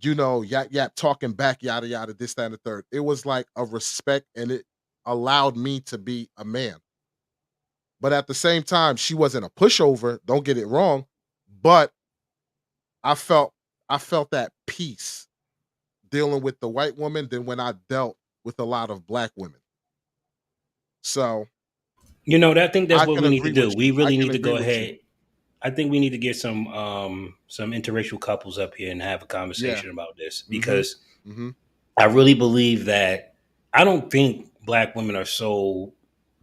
yap yap talking back, yada yada, this, that, and the third. It was like a respect, and it allowed me to be a man. But at the same time, she wasn't a pushover. Don't get it wrong. But I felt I felt that peace dealing with the white woman than when I dealt with a lot of black women. So You know, I think that's I what can we need to agree with do. We you. I really can need to agree go with you. ahead. I think we need to get some interracial couples up here and have a Yeah. conversation about this Mhm. because Mhm. I really believe that I don't think black women are so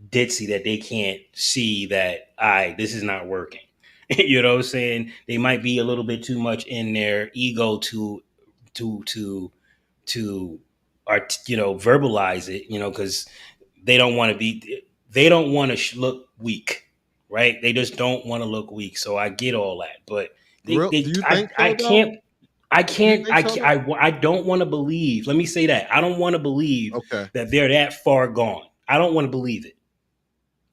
ditzy that they can't see that this is not working. You know what I'm saying? They might be a little bit too much in their ego to to to art verbalize it, because they don't want to look weak, right? They just don't want to look weak. So I get all that, but they, Real they do you I, think I so though? can't I Do you can't. think so though? I don't want to believe. Let me say that I don't want to believe Okay. that they're that far gone. I don't want to believe it.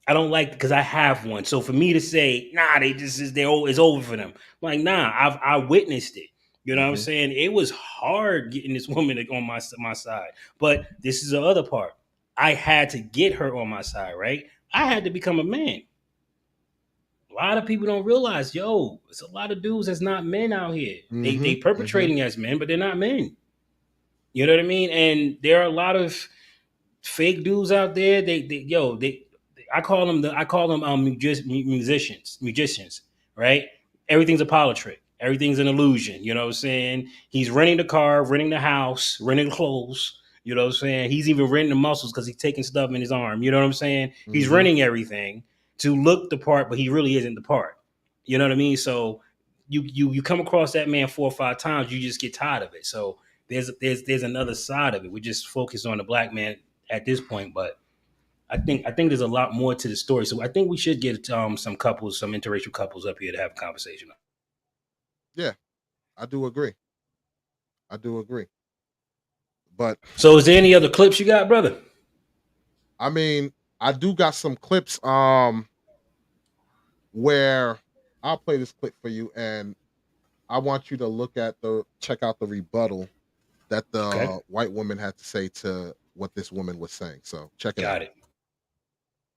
I don't like because I have one. So for me to say, nah, they just is it's over for them. I'm like, nah, I witnessed it. You know what I'm Mhm. saying? It was hard getting this woman on my side. But this is the other part. I had to get her on my side, right? I had to become a man. A lot of people don't realize, yo, it's a lot of dudes that's not men out here. They Mhm. Mhm. perpetrating as men, but they're not men. You know what I mean? And there are a lot of fake dudes out there. I call them musicians, right? Everything's a politrick. Everything's an illusion. You know what I'm saying? He's renting the car, renting the house, renting the clothes. You know what I'm saying? He's even renting the muscles because he's taking stuff in his arm. You know what I'm saying? He's Mhm. renting everything to look the part, but he really isn't the part. You know what I mean? So you come across that man 4 or 5 times, you just get tired of it. So there's another side of it. We just focus on the black man at this point, but I think there's a lot more to the story. So I think we should get some couples, some interracial couples up here to have a conversation. Yeah, I do agree. I do agree. But So is there any other clips you got, brother? I mean, I do got some clips where I'll play this clip for you, and I want you to check out the rebuttal that Okay, the white woman had to say to what this woman was saying. So check it out. got it.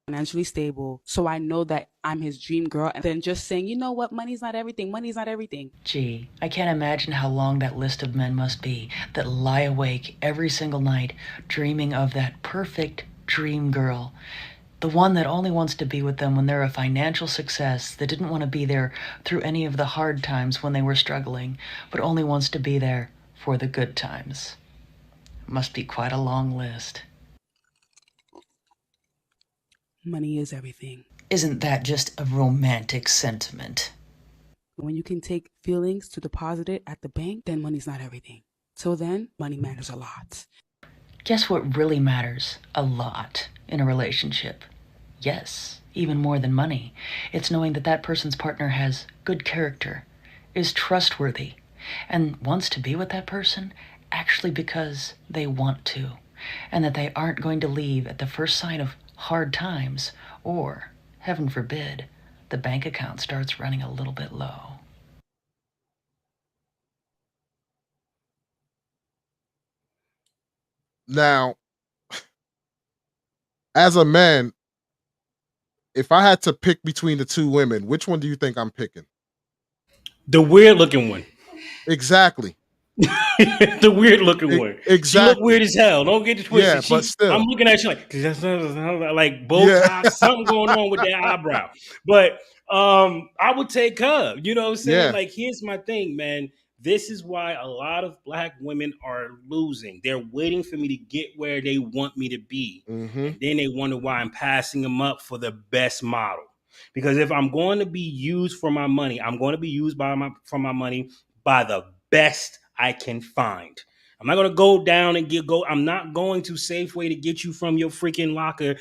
Financially stable, so I know that I'm his dream girl, and then just saying, you know what, money's not everything, money's not everything. Gee, I can't imagine how long that list of men must be that lie awake every single night dreaming of that perfect dream girl. The one that only wants to be with them when they're a financial success, that didn't want to be there through any of the hard times when they were struggling, but only wants to be there for the good times. Must be quite a long list. Money is everything. Isn't that just a romantic sentiment? When you can take feelings to deposit it at the bank, then money's not everything. So then, money matters a lot. Guess what really matters a lot in a relationship? Yes, even more than money. It's knowing that that person's partner has good character, is trustworthy, and wants to be with that person actually because they want to, and that they aren't going to leave at the first sign of hard times or, heaven forbid, the bank account starts running a little bit low. Now, as a man, if I had to pick between the two women, which one do you think I'm picking? The weird looking one. Exactly. The weird looking one. She look Exactly. weird as hell. Don't get it Yeah, twisted. but I'm still. looking at you like Yeah. Botox, something going on with that eyebrow. But I would take her. You know what I'm saying? Yeah. Like, here's my thing, man. This is why a lot of black women are losing. They're waiting for me to get where they want me to be. Mm-hmm. And then they wonder why I'm passing them up for the best model. Because if I'm going to be used for my money, I'm going to be used for my money by the best I can find. I'm not going to go down and I'm not going to Safeway to get you from your freaking locker.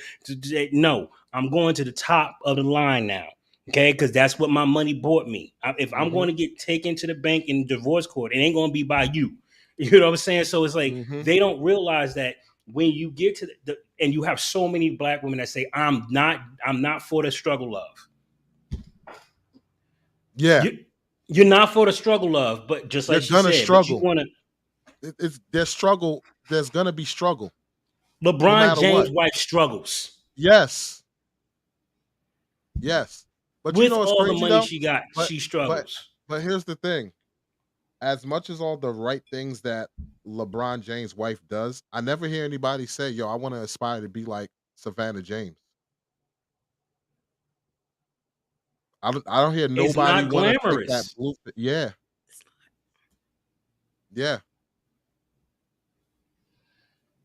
No, I'm going to the top of the line now. Okay, because that's what my money bought me. If I'm Mm-hmm. going to get taken to the bank in divorce court, it ain't going to be by you. You know what I'm saying? So it's like Mm-hmm. they don't realize that when you get to and you have so many black women that say, I'm not for the struggle of. Yeah. You're not for the struggle of, but just They're like she gonna said, but you struggle. want to. It's their struggle. There's gonna be struggle, no LeBron matter what. James' wife struggles Yes. Yes. But you with know what's all the crazy money though? she got. But She but struggles. but here's the thing. As much as all the right things that LeBron James' wife does, I never hear anybody say, "Yo, I want to aspire to be like Savannah James." I don't hear It's nobody not want to take that glamorous. blueprint. Yeah, yeah.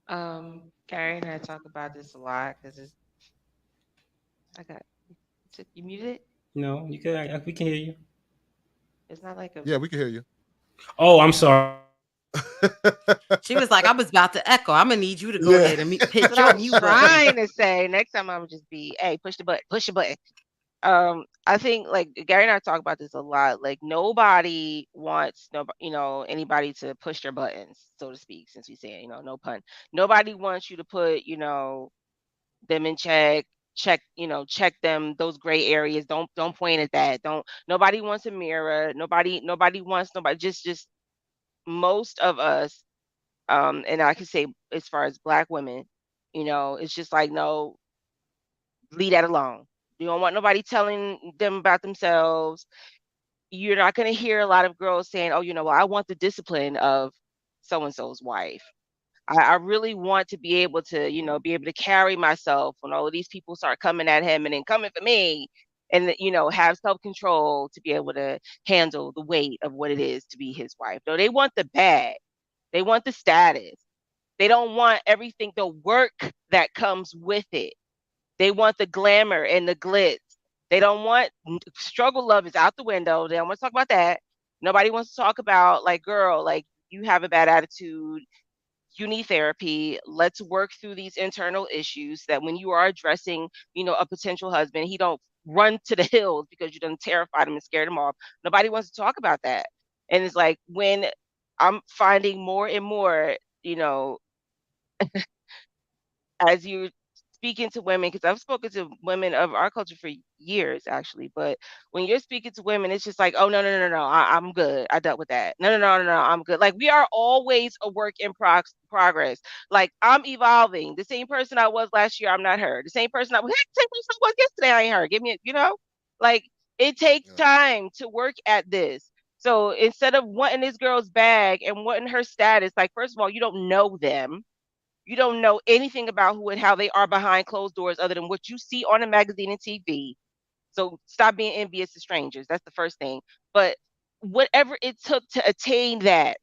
Gary and I talk about this a lot because I got you muted. No, we can hear you. It's not like a. Yeah, we can hear you. Oh, I'm sorry. She was like, I was about to echo. I'm gonna need you to go Yeah. ahead and That's hit what I your was mute button. trying to say. Next time I would just be, hey, push the button, push the button. I think like Gary and I talk about this a lot. Like nobody wants anybody to push their buttons, so to speak, since we say no pun. Nobody wants you to put them in check them those gray areas. Don't point at that. Don't Nobody wants a mirror. Nobody wants nobody. Just most of us, and I can say as far as black women, it's just like no, leave that alone. You don't want nobody telling them about themselves. You're not going to hear a lot of girls saying, "Oh, well, I want the discipline of so and so's wife. I really want to be able to, be able to carry myself when all of these people start coming at him and then coming for me, and have self control to be able to handle the weight of what it is to be his wife." No, they want the bag. They want the status. They don't want everything, the work that comes with it. They want the glamour and the glitz. They don't want struggle love is out the window. They don't want to talk about that. Nobody wants to talk about like, girl, like you have a bad attitude. you need therapy. Let's work through these internal issues that when you are addressing, a potential husband, he don't run to the hills because you done terrified him and scared him off. Nobody wants to talk about that. And it's like when I'm finding more and more, you know, as you speaking to women, because I've spoken to women of our culture for years, actually. But when you're speaking to women, it's just like, oh no, no, no, no, I'm good. I dealt with that. No, no, no, no, no, I'm good. Like we are always a work in progress. Like I'm evolving. The same person I was last year, I'm not her. The same person I was, same person I was yesterday, I ain't her. Give me, like it takes Yeah. time to work at this. So instead of wanting this girl's bag and wanting her status, like first of all, you don't know them, you don't know anything about who and how they are behind closed doors other than what you see on a magazine and TV. So stop being envious of strangers. That's the first thing. But whatever it took to attain that,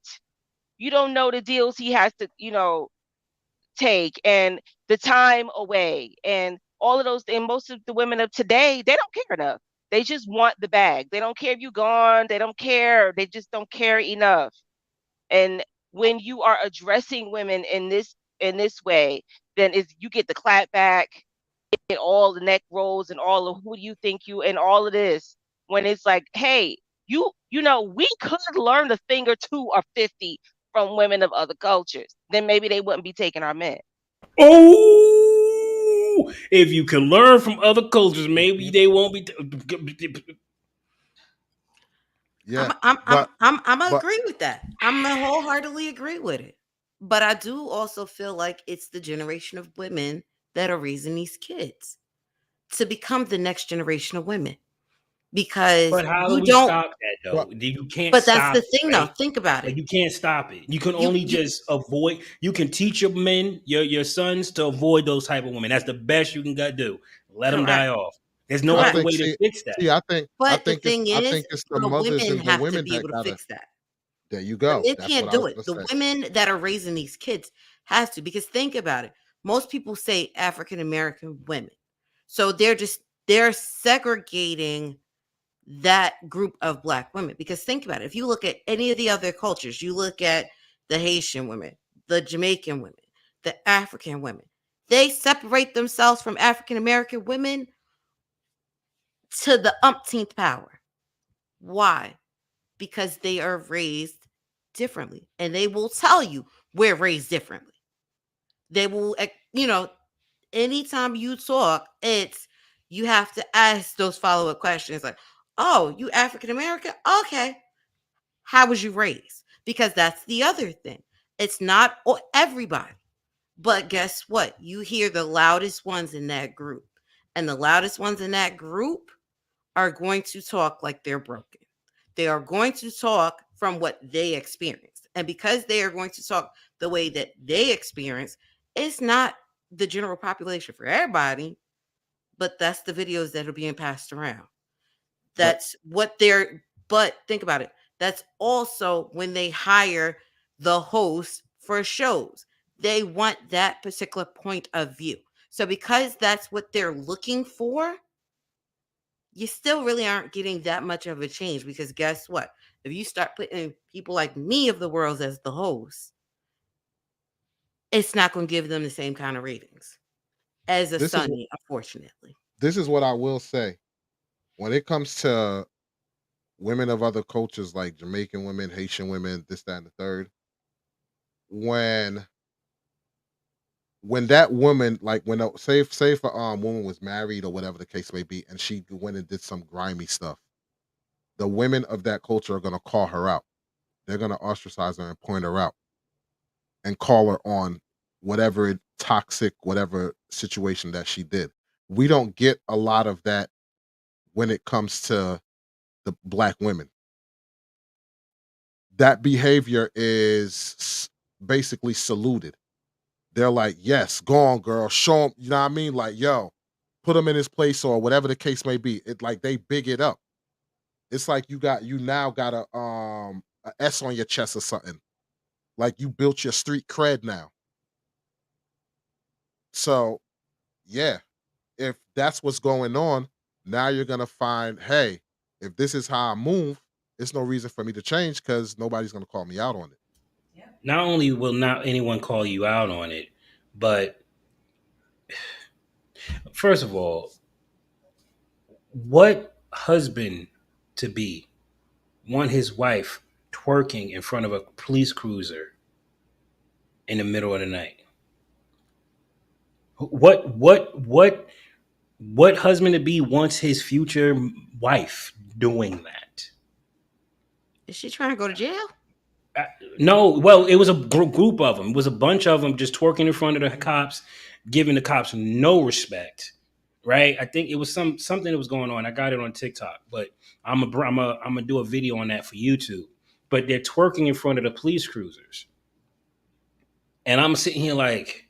you don't know the deals he has to, take and the time away and all of those things. Most of the women of today, they don't care enough. They just want the bag. They don't care if you're gone. They don't care. They just don't care enough. And when you are addressing women in this way, then is you get the clap back, get all the neck rolls and all of who do you think you and all of this. When it's like, hey, we could learn a thing or two or 50 from women of other cultures. Then maybe they wouldn't be taking our men. Oh, if you can learn from other cultures, maybe Mhm. they won't be. Yeah, I'm but I'm gonna but agree with that. I'm gonna wholeheartedly agree with it. But I do also feel like it's the generation of women that are raising these kids to become the next generation of women because But how do you we don't. stop that but though? You can't But that's stop the it, thing, though. right? Think about Like it. you can't stop it. You can You only you just avoid. You can teach your men, your sons, to avoid those type of women. That's the best you can do. Let them die correct, off. There's no I other correct. think way to see fix that. see But the thing I is, think it's the the mothers women and the have to women be that able to gotta. fix that. There you The go. men That's what can't I do was it. gonna The say. women that are raising these kids has to, because think about it. Most people say African American women. So they're segregating that group of black women, because think about it. If you look at any of the other cultures, you look at the Haitian women, the Jamaican women, the African women, they separate themselves from African American women to the umpteenth power. Why? Because they are raised differently, and they will tell you we're raised differently. They will, anytime you talk, it's you have to ask those follow-up questions like, oh, you African American? Okay. How was you raised? Because that's the other thing. It's not everybody. But guess what? You hear the loudest ones in that group. And the loudest ones in that group are going to talk like they're broken. They are going to talk from what they experienced. And because they are going to talk the way that they experience, it's not the general population for everybody, but that's the videos that are being passed around. But That's what they're, but think about it. That's also when they hire the host for shows. They want that particular point of view. So because that's what they're looking for, you still really aren't getting that much of a change, because guess what? If you start putting people like me of the world as the host, it's not going to give them the same kind of ratings as a this is Sunny, unfortunately. this is what I will say. When it comes to women of other cultures like Jamaican women, Haitian women, this, that, and the third, when that woman, like when say if a woman was married or whatever the case may be, and she went and did some grimy stuff, the women of that culture are gonna call her out. They're gonna ostracize her and point her out and call her on whatever toxic, whatever situation that she did. We don't get a lot of that when it comes to the black women. That behavior is basically saluted. They're like, yes, go on, girl, show him. You know what I mean? Like, yo, put him in his place or whatever the case may be. It like they big it up. It's like you now got a S on your chest or something. Like you built your street cred now. So yeah, if that's what's going on, now you're gonna find, hey, if this is how I move, it's no reason for me to change because nobody's gonna call me out on it. Not only will not anyone call you out on it, but first of all, what husband to be want his wife twerking in front of a police cruiser in the middle of the night? What husband to be wants his future wife doing that? Is she trying to go to jail? Uh, No, well, it was a group of them. It was a bunch of them just twerking in front of the cops, giving the cops no respect. Right? I think it was something that was going on. I got it on TikTok, but I'm gonna do a video on that for YouTube. But they're twerking in front of the police cruisers, and I'm sitting here like,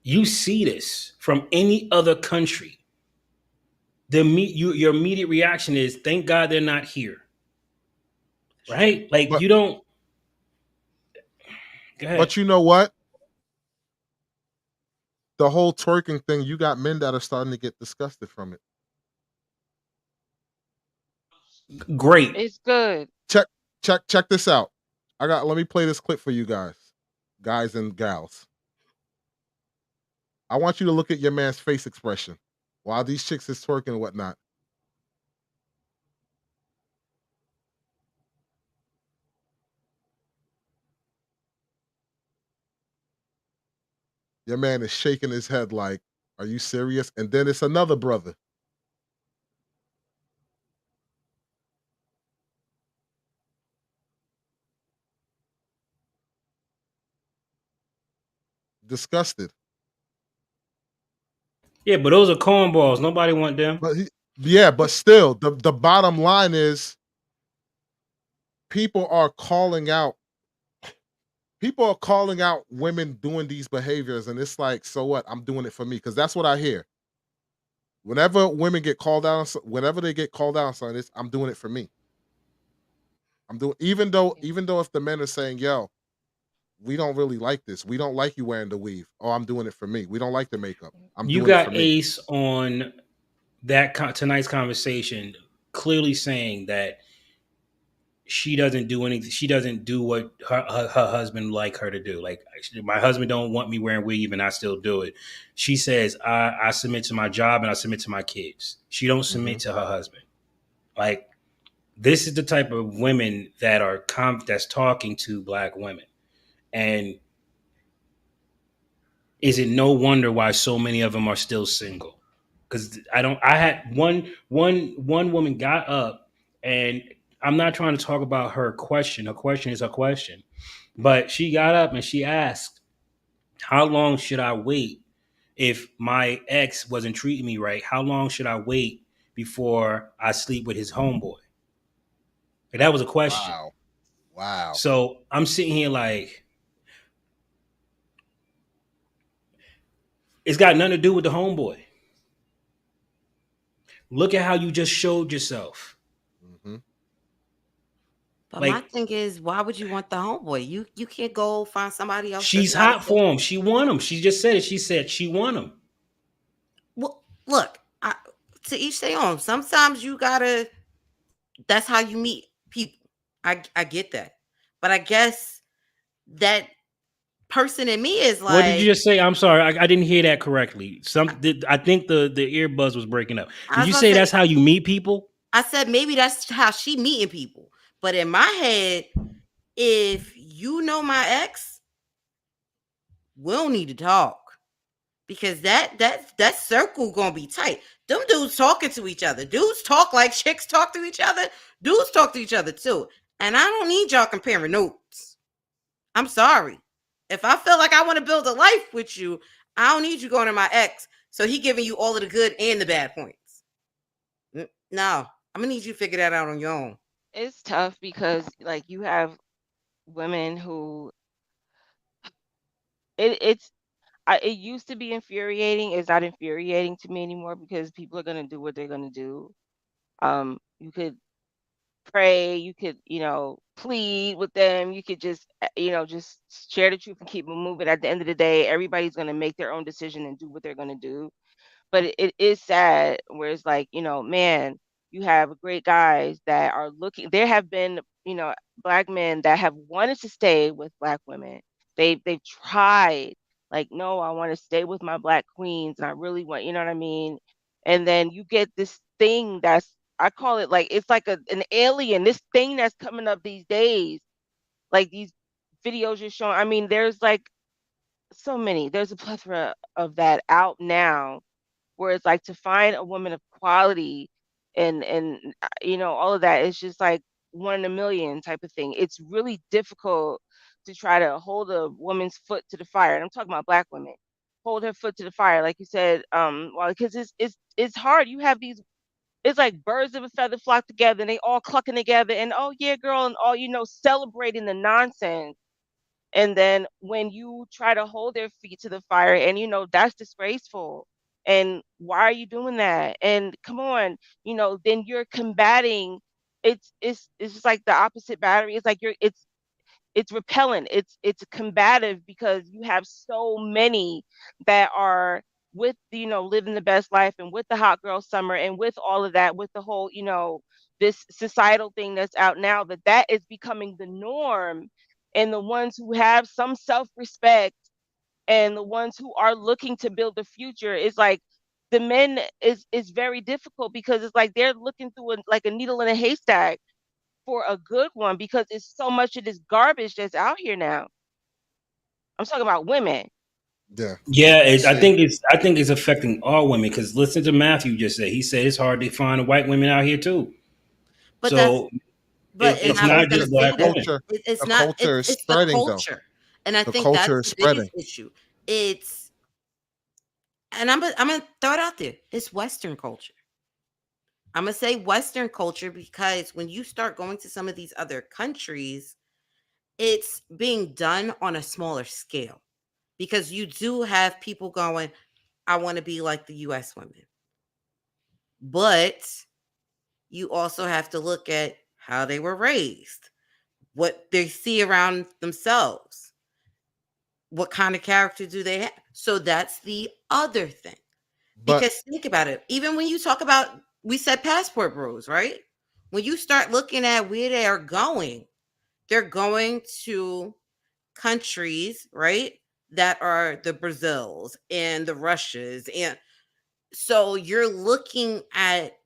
you see this from any other country, your immediate reaction is, thank God they're not here, That's true. right? Like But you don't. Go ahead. but you know what? The whole twerking thing, you got men that are starting to get disgusted from it. Great. It's good. Check check this out. Let me play this clip for you guys and gals. I want you to look at your man's face expression while these chicks is twerking and whatnot. Your man is shaking his head like, "Are you serious?" And then it's another brother, disgusted. Yeah, but those are cornballs. Nobody want them. But yeah, but still, the bottom line is people are calling out people are calling out women doing these behaviors, and it's like, so what? I'm doing it for me because that's what I hear. Whenever women get called out, whenever they get called out on something, I'm doing it for me. I'm doing even though if the men are saying, "Yo, we don't really like this. We don't like you wearing the weave." Oh, I'm doing it for me. We don't like the makeup. I'm You doing it for got me. Ace on tonight's conversation, clearly saying that she doesn't do anything. She doesn't do what her husband like her to do. Like, my husband don't want me wearing weave, and I still do it. She says, I submit to my job and I submit to my kids. She don't Hmm. submit to her husband. Like, this is the type of women that are that's talking to black women, and is it no wonder why so many of them are still single? Because I had one woman got up, and I'm not trying to talk about her question. Her question is her question, but she got up and she asked, "How long should I wait if my ex wasn't treating me right? How long should I wait before I sleep with his homeboy?" And that was a question. Wow. Wow. So I'm sitting here like, it's got nothing to do with the homeboy. Look at how you just showed yourself. Hmm. But my Like, thing is, why would you want the homeboy? You can't go find somebody else that's she's not hot as good. for him. She want him. She just said it. She said she want him. Well, look, to each their own. Sometimes you gotta. That's how you meet people. I get that, but I guess that person in me is What did you like, just say? I'm sorry, I didn't hear that correctly. I think the earbuzz was breaking up. I Did was you gonna say say. that's how you meet people? I said maybe that's how she meeting people, but in my head, if you know my ex, we don't need to talk because that circle gonna be tight. Them dudes talking to each other. Dudes talk like chicks talk to each other. Dudes talk to each other too. And I don't need y'all comparing notes. I'm sorry. If I feel like I want to build a life with you, I don't need you going to my ex. So he giving you all of the good and the bad points. No, I'm gonna need you to figure that out on your own. It's tough because like you have women who it's it used to be infuriating. It's not infuriating to me anymore because people are gonna do what they're gonna do. You could pray, you could, plead with them, you could just, just share the truth and keep it moving. At the end of the day, everybody's gonna make their own decision and do what they're gonna do. But it is sad where it's like, man, you have great guys that are looking. There have been, black men that have wanted to stay with black women. They've tried, like, no, I want to stay with my black queens, and I really want, you know what I mean? And then you get this thing that's, I call it, like, it's like an alien. This thing that's coming up these days, like these videos you're showing. I mean, there's like so many. There's a plethora of that out now, where it's like to find a woman of quality and all of that is just like one in a million type of thing. It's really difficult to try to hold a woman's foot to the fire, and I'm talking about black women. Hold her foot to the fire, like you said, well, because it's hard. You have these, it's like birds of a feather flock together, and they all clucking together, and oh yeah, girl, and all, celebrating the nonsense. And then when you try to hold their feet to the fire, and that's disgraceful. And why are you doing that? And come on, then you're combating. It's just like the opposite battery. It's like it's repellent. It's combative, because you have so many that are with, living the best life, and with the hot girl summer, and with all of that, with the whole, this societal thing that's out now, that is becoming the norm. And the ones who have some self-respect, and the ones who are looking to build the future, is like the men is very difficult, because it's like they're looking through like a needle in a haystack for a good one, because it's so much of this garbage that's out here now. I'm talking about women. Yeah. Yeah, See, I think it's affecting all women because listen to Matthew just said. He said it's hard to find white women out here too. But that's So the and it's I was not gonna just the say black that. women. culture It's the not culture is it's the spreading though. culture. And I The think that's culture is the biggest spreading. issue. It's and I'm gonna throw it out there. It's Western culture. I'm gonna say Western culture because when you start going to some of these other countries, it's being done on a smaller scale. Because you do have people going, I want to be like the US women. But you also have to look at how they were raised, what they see around themselves, what kind of character do they have. So that's the other thing. But Because think about it, even when you talk about, we said passport bros, right? When you start looking at where they are going, they're going to countries, right? That are the Brazils and the Russias. And so you're looking at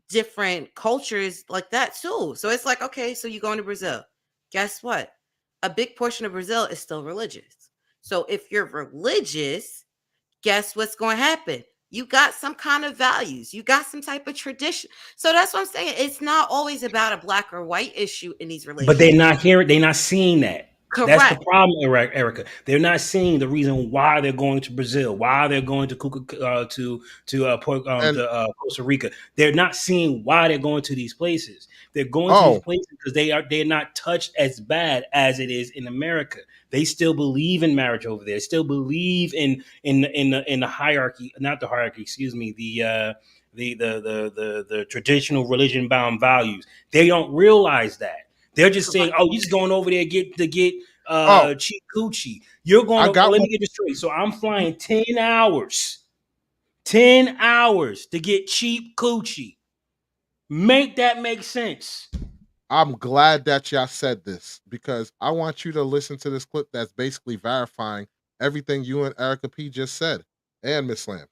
different cultures like that too. So it's like, okay, so you're going to Brazil. Guess what? A big portion of Brazil is still religious. So if you're religious, guess what's going to happen? You got some kind of values. You got some type of tradition. So that's what I'm saying. It's not always about a black or white issue in these But relationships. they're not hearing. They're not seeing that. That's the Correct. problem, Erica. They're not seeing the reason why they're going to Brazil, why they're going to and Costa Rica. They're not seeing why they're going to these places. They're going to these oh, places because they're not touched as bad as it is in America. They still believe in marriage over there. They still believe in the hierarchy, not the hierarchy. Excuse me. The traditional religion bound values. They don't realize that. They're just saying, Correct. "Oh, you're just going over there to get oh, cheap coochie." You're going I to. got Let one. me get this straight. So I'm flying 10 hours to get cheap coochie. Make that make sense? I'm glad that y'all said this because I want you to listen to this clip that's basically verifying everything you and Erica P just said and Miss Lamb.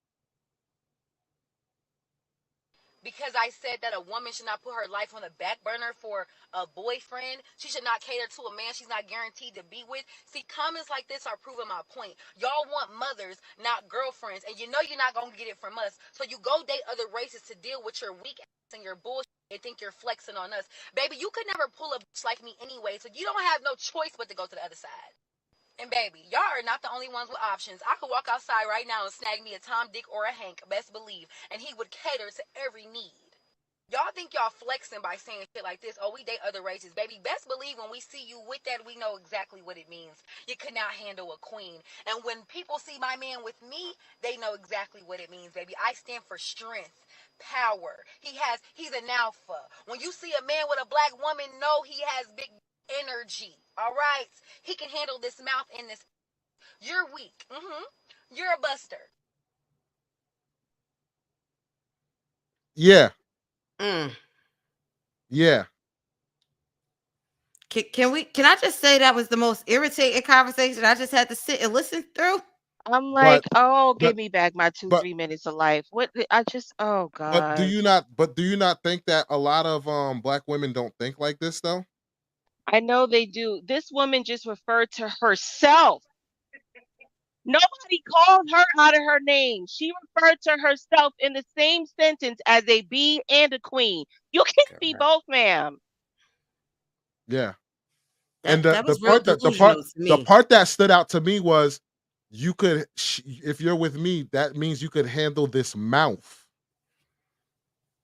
Because I said that a woman should not put her life on the back burner for a boyfriend. She should not cater to a man she's not guaranteed to be with. See, comments like this are proving my point. Y'all want mothers, not girlfriends, and you know you're not going to get it from us. So you go date other races to deal with your weak ass and your bullshit and think you're flexing on us. Baby, you could never pull a bitch like me anyway, so you don't have no choice but to go to the other side. And baby, y'all are not the only ones with options. I could walk outside right now and snag me a Tom, Dick, or a Hank, best believe, and he would cater to every need. Y'all think y'all flexing by saying shit like this. Oh, we date other races. Baby, best believe when we see you with that, we know exactly what it means. You could not handle a queen. And when people see my man with me, they know exactly what it means, baby. I stand for strength, power. He's an alpha. When you see a man with a black woman, know he has big energy. All right? He can handle this mouth and this. You're weak. You're a buster. Yeah, Mm. yeah. Can I just say that was the most irritating conversation I just had to sit and listen through? I'm But like, oh, but give me back my two, but 3 minutes of life. I just, oh but do God. you not think that a lot of black women don't think like this though? I know they do. This woman just referred to herself. Nobody called her out of her name. She referred to herself in the same sentence as a bee and a queen. You can't be Correct. both, ma'am. Yeah. And That was real delusional to the me. part that stood out to me was you could if you're with me, that means you could handle this mouth.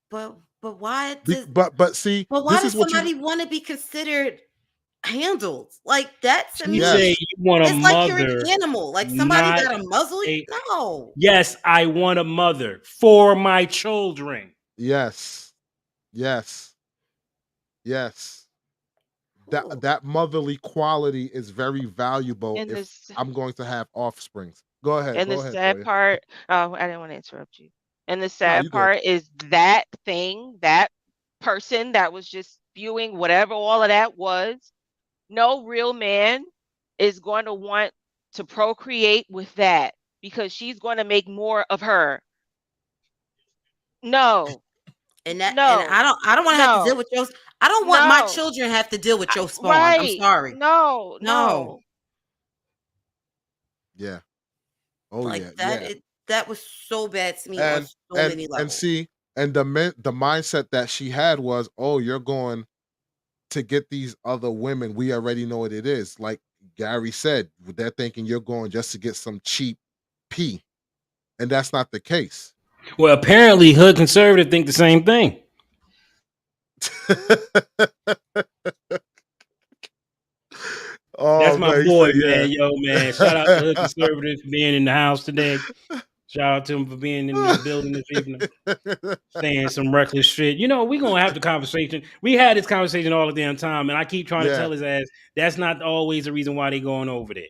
But why does But see, but why this does is what you somebody want to be considered handled? Like that to She say me, yes. you want a it's like you're an mother, animal. Like somebody not got to muzzle you. a. No. Yes, I want a mother for my children. Yes. Yes. Yes. Ooh. That motherly quality is very valuable And if this I'm going to have offsprings. Go ahead. and the Go ahead, sad Toya. part, oh, I didn't want to interrupt you. And the No, sad you good. part is that thing, that person that was just spewing whatever all of that was, no real man is going to want to procreate with that because she's going to make more of her. No, And no, I don't want to have to deal no, with your I don't want my no. children have to deal with your spawn. I'm Right. sorry. No, No. no. Yeah. Oh Like yeah. Yeah. that was so bad to me on And so many and levels. see, and the mindset that she had was, "Oh, you're going to get these other women. We already know what it is." Like Gary said, they're thinking you're going just to get some cheap pee, and that's not the case. Well, apparently, hood conservative think the same thing. That's Oh my man, he boy, said, man. Yo, man. Shout out to hood conservative for being in the house today. Shout out to him for being in the building this evening, saying some reckless shit. You know, we gonna have the conversation. We had this conversation all the damn time, and I keep trying to yeah. tell his ass that's not always the reason why they going over there.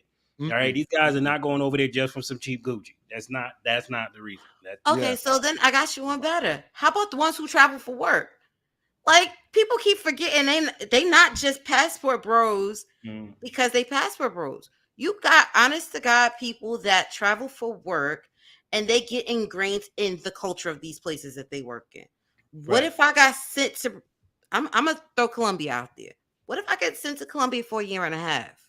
All right, Mm-mm, these guys are mm-mm. not going over there just for some cheap Gucci. That's not the reason. That Okay, Yeah. so then I got you one better. How about the ones who travel for work? Like people keep forgetting they not just passport bros because they passport bros. You got honest to God people that travel for work and they get ingrained in the culture of these places that they work in. What right. if I got sent to I'm gonna throw Colombia out there. What if I get sent to Colombia for a year and a half?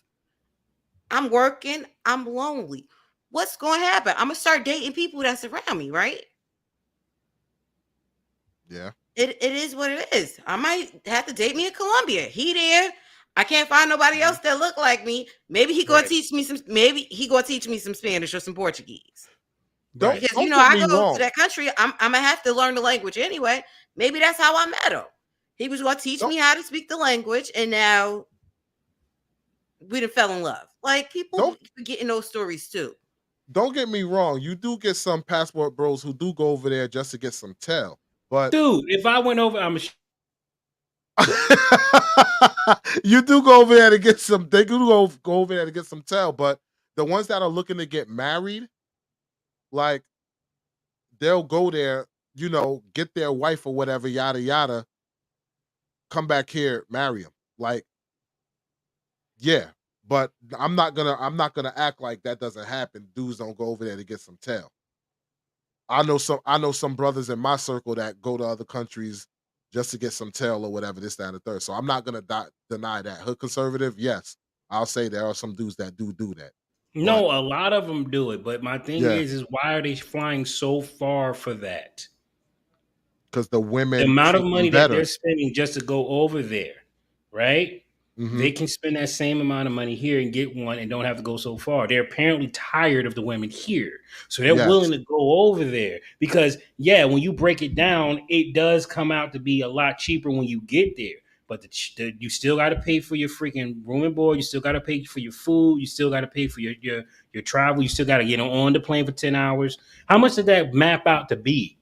I'm working, I'm lonely. What's going to happen? I'm gonna start dating people that's around me, right? Yeah. It is what it is. I might have to date me in Colombia. He there. I can't find nobody else that look like me. Maybe he gonna Right. teach me some. Maybe he gonna teach me some Spanish or some Portuguese. Don't Right. Because don't get I me go to wrong. that country. I'm gonna have to learn the language anyway. Maybe that's how I met him. He was gonna teach Don't me how to speak the language, and now we done fell in love. Like people don't getting those stories too. don't get me wrong. You do get some passport bros who do go over there just to get some tail, but Dude, if I went over, you do go over there to get some. They do go over there to get some tail, but the ones that are looking to get married, like they'll go there, get their wife or whatever, yada yada, come back here, marry him. Like, yeah, but I'm not gonna act like that doesn't happen. Dudes don't go over there to get some tail. I know some brothers in my circle that go to other countries just to get some tail or whatever, this, that, and the third. So I'm not gonna deny that. Hood conservative, yes, I'll say there are some dudes that do that. But no, a lot of them do it. But my thing yeah, is why are they flying so far for that? because the The women amount of treat them money that they're better. spending just to go over there, right? Hmm. They can spend that same amount of money here and get one and don't have to go so far. They're apparently tired of the women here. So they're willing Yes, to go over there because, yeah, when you break it down, it does come out to be a lot cheaper when you get there. But you still got to pay for your freaking room and board. You still got to pay for your food. You still got to pay for your travel. You still got to get on the plane for 10 hours. How much did that map out to be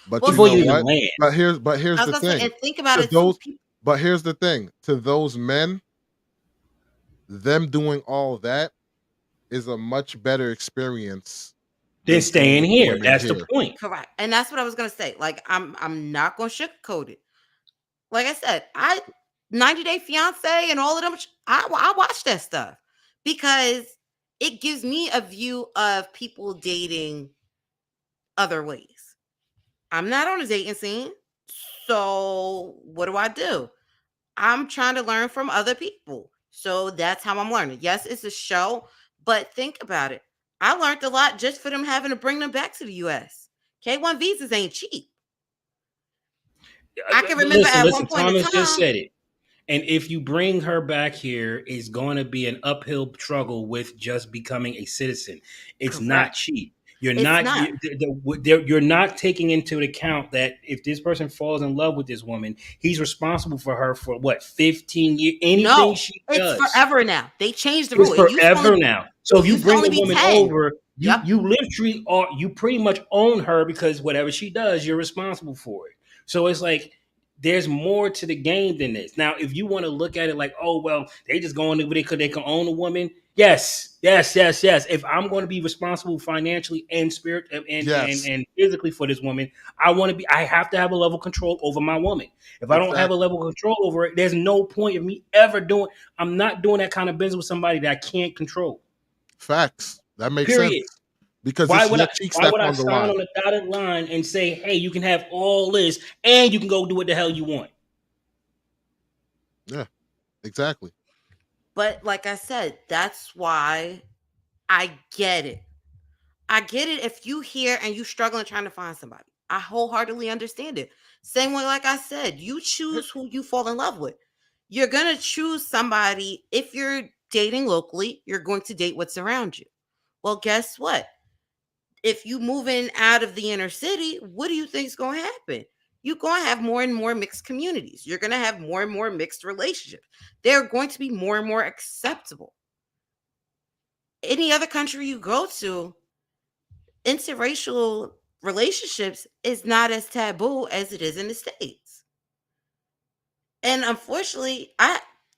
but Well, you before know you even what? land? But here's I was the gonna say, thing. and think about To it too. those, but here's the thing. To those men, them doing all that is a much better experience Then than staying staying with the here. women That's the here. point. Correct. And that's what I was gonna say. Like I'm not gonna sugarcoat it. Like I said, 90 Day Fiance and all of them. I watch that stuff because it gives me a view of people dating other ways. I'm not on a dating scene. So what do? I'm trying to learn from other people. So that's how I'm learning. Yes, it's a show, but think about it. I learned a lot just for them having to bring them back to the US. K1 visas ain't cheap. I can remember Listen, at one listen. point in Thomas just time. said it. And if you bring her back here, it's going to be an uphill struggle with just becoming a citizen. It's not Correct. cheap. You're It's not not. you're not taking into account that if this person falls in love with this woman, he's responsible for her for what 15 years. Anything No, she it's does, forever now. They changed the it's rule. forever now. So It if you used to bring only a be woman 10. over, Yep. you literally are you pretty much own her because whatever she does, you're responsible for it. So it's like there's more to the game than this. Now, if you want to look at it like, oh well, they just go into because they can own a woman. Yes, yes, yes, yes. If I'm going to be responsible financially and spirit Yes, and physically for this woman, I have to have a level of control over my woman. If I don't have a exactly. level of control over it, there's no point of me ever doing. I'm not doing that kind of business with somebody that I can't control. Facts. That makes sense Period. because Why it's would your I cheeks why that's would I on the sign line. on the dotted line and say, hey, you can have all this and you can go do what the hell you want? Yeah, exactly. But like I said, that's why I get it. I get it if you hear and you struggling trying to find somebody. I wholeheartedly understand it. Same way, like I said, you choose who you fall in love with. You're gonna choose somebody if you're dating locally, you're going to date what's around you. Well, guess what? If you moving out of the inner city, what do you think is going to happen? You're going to have more and more mixed communities. You're going to have more and more mixed relationships. They're going to be more and more acceptable. Any other country you go to, interracial relationships is not as taboo as it is in the States. And unfortunately,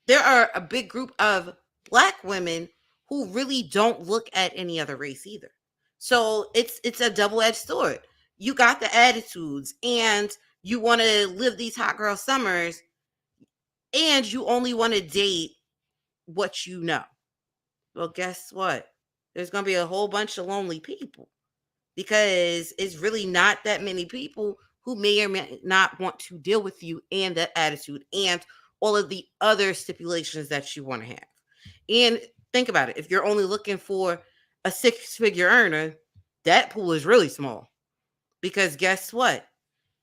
there are a big group of black women who really don't look at any other race either. So it's a double-edged sword. You got the attitudes and you want to live these hot girl summers and you only want to date what you know. Well, guess what? There's going to be a whole bunch of lonely people because it's really not that many people who may or may not want to deal with you and that attitude and all of the other stipulations that you want to have. And think about it. If you're only looking for a six-figure earner, that pool is really small because guess what?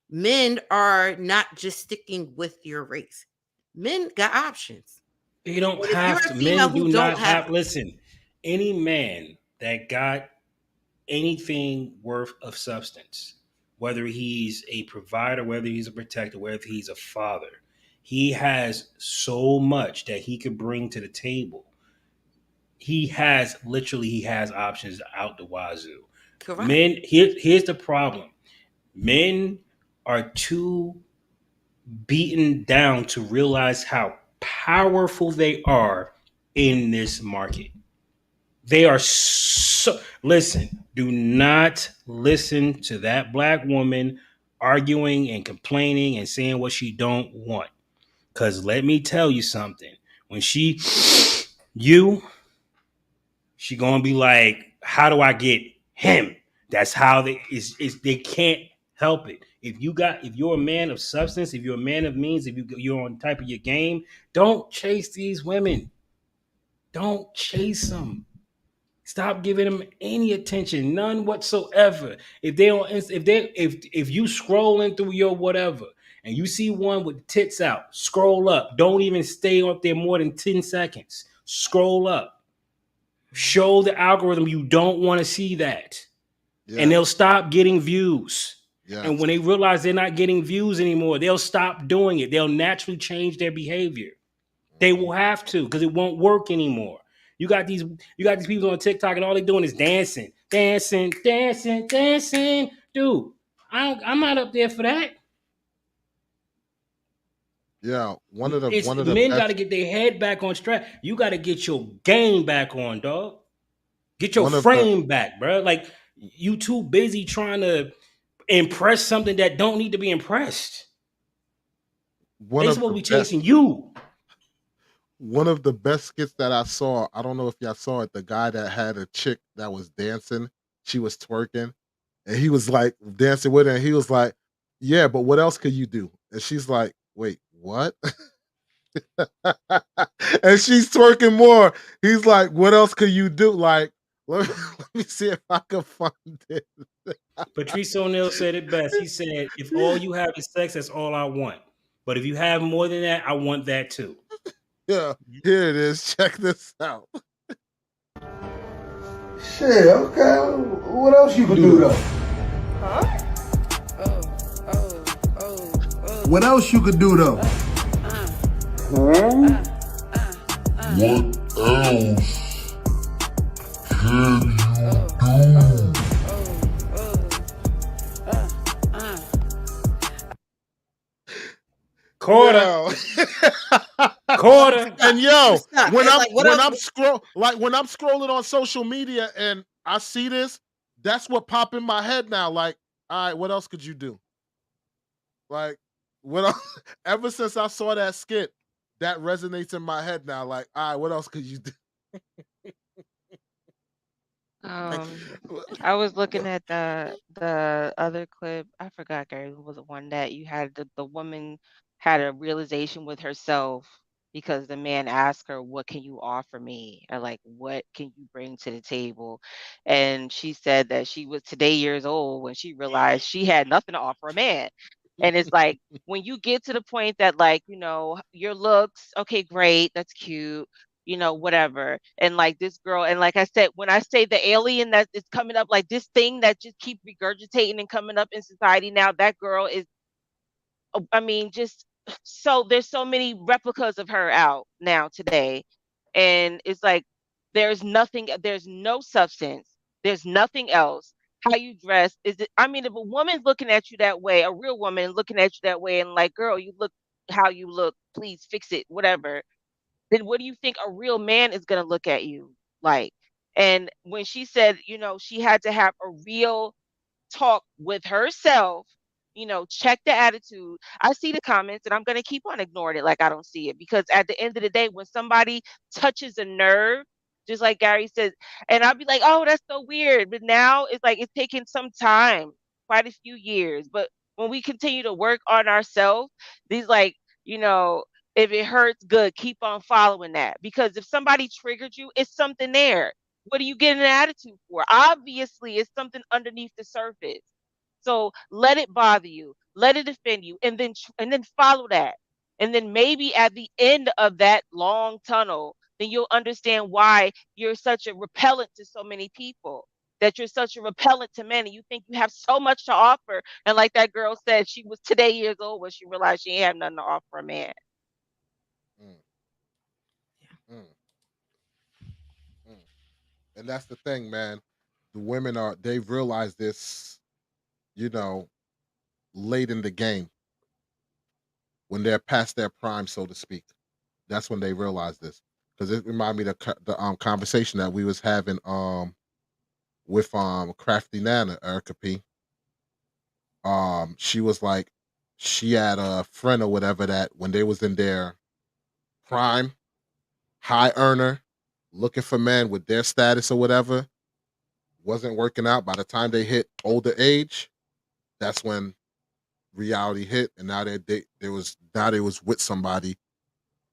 Men are not just sticking with your race. Men got options. They don't And if you're have a to. female Men do who don't not have have listen, any man that got anything worth of substance, whether he's a provider, whether he's a protector, whether he's a father, he has so much that he could bring to the table. He has options out the wazoo. correct. Here's the problem. Men are too beaten down to realize how powerful they are in this market. They are so listen, do not listen to that black woman arguing and complaining and saying what she don't want. Cause let me tell you something. When you she gonna be like, how do I get him? That's how they can't help it. If you're a man of substance, if you're a man of means, if you're on type of your game, don't chase these women. Don't chase them. Stop giving them any attention, none whatsoever. If you scrolling through your whatever and you see one with tits out, scroll up. Don't even stay up there more than 10 seconds. Scroll up. Show the algorithm you don't want to see that. And Yeah. they'll stop getting views. And Yes. when they realize they're not getting views anymore, they'll stop doing it. They'll naturally change their behavior. They will have to because it won't work anymore. You got these people on TikTok and all they're doing is dancing, dancing, dancing, dancing. Dude, I'm not up there for that. Yeah. It's One of the men got to best get their head back on track. You got to get your game back on, dog. Get your one of the frame back, bro. Like you too busy trying to impress something that don't need to be impressed. one They of supposed the to be best chasing you. one of the best skits that I saw. I don't know if y'all saw it. The guy that had a chick that was dancing, she was twerking, and he was like dancing with her, and he was like, "Yeah, but what else could you do?" And she's like, "Wait, what?" And she's twerking more. He's like, "What else could you do?" Like, let me see if I can find it. Patrice O'Neal said it best. He said, "If all you have is sex, that's all I want. But if you have more than that, I want that too." Yeah, here it is. Check this out. Shit, okay. What else you could do though? What else you could do though? What else can you do? Quarter. Yo. Quarter. And yo, Stop. when It's I'm like, what when else? I'm when I'm scrolling on social media and I see this, that's what pop in my head now. Like, all right, what else could you do? Like, what else? Ever since I saw that skit, that resonates in my head now. Like, all right, what else could you do? I was looking at the other clip. I forgot, Gary, who was the one that you had the woman had a realization with herself because the man asked her, "What can you offer me?" Or like, "What can you bring to the table?" And she said that she was today years old when she realized she had nothing to offer a man. And it's like when you get to the point that like, your looks, okay, great, that's cute, whatever. And like this girl, and like I said, when I say the alien that is coming up, like this thing that just keep regurgitating and coming up in society now, that girl is, I mean, just so there's so many replicas of her out now today. And it's like there's no substance, there's nothing else. How you dress is it, I mean, if a woman's looking at you that way, a real woman looking at you that way, and like, girl, you look how you look, please fix it, whatever, then what do you think a real man is going to look at you like? And when she said, she had to have a real talk with herself, check the attitude. I see the comments and I'm going to keep on ignoring it like I don't see it, because at the end of the day, when somebody touches a nerve, just like Gary said, and I'll be like, oh, that's so weird. But now it's like it's taking some time, quite a few years. But when we continue to work on ourselves, these like, you know, if it hurts, good, keep on following that. Because if somebody triggered you, it's something there. What are you getting an attitude for? Obviously, it's something underneath the surface. So let it bother you, let it offend you, and then follow that. And then maybe at the end of that long tunnel, then you'll understand why you're such a repellent to so many people. That you're such a repellent to men, and you think you have so much to offer. And like that girl said, she was today years old when she realized she ain't have nothing to offer a man. Mm, mm, mm. And that's the thing, man. The women they've realized this, you know, late in the game when they're past their prime, so to speak. That's when they realize this. Because it reminded me of the conversation that we was having with Crafty Nana, Erica P. She was like, she had a friend or whatever that when they was in their prime, high earner, looking for men with their status or whatever, wasn't working out. By the time they hit older age, that's when reality hit, and now they was with somebody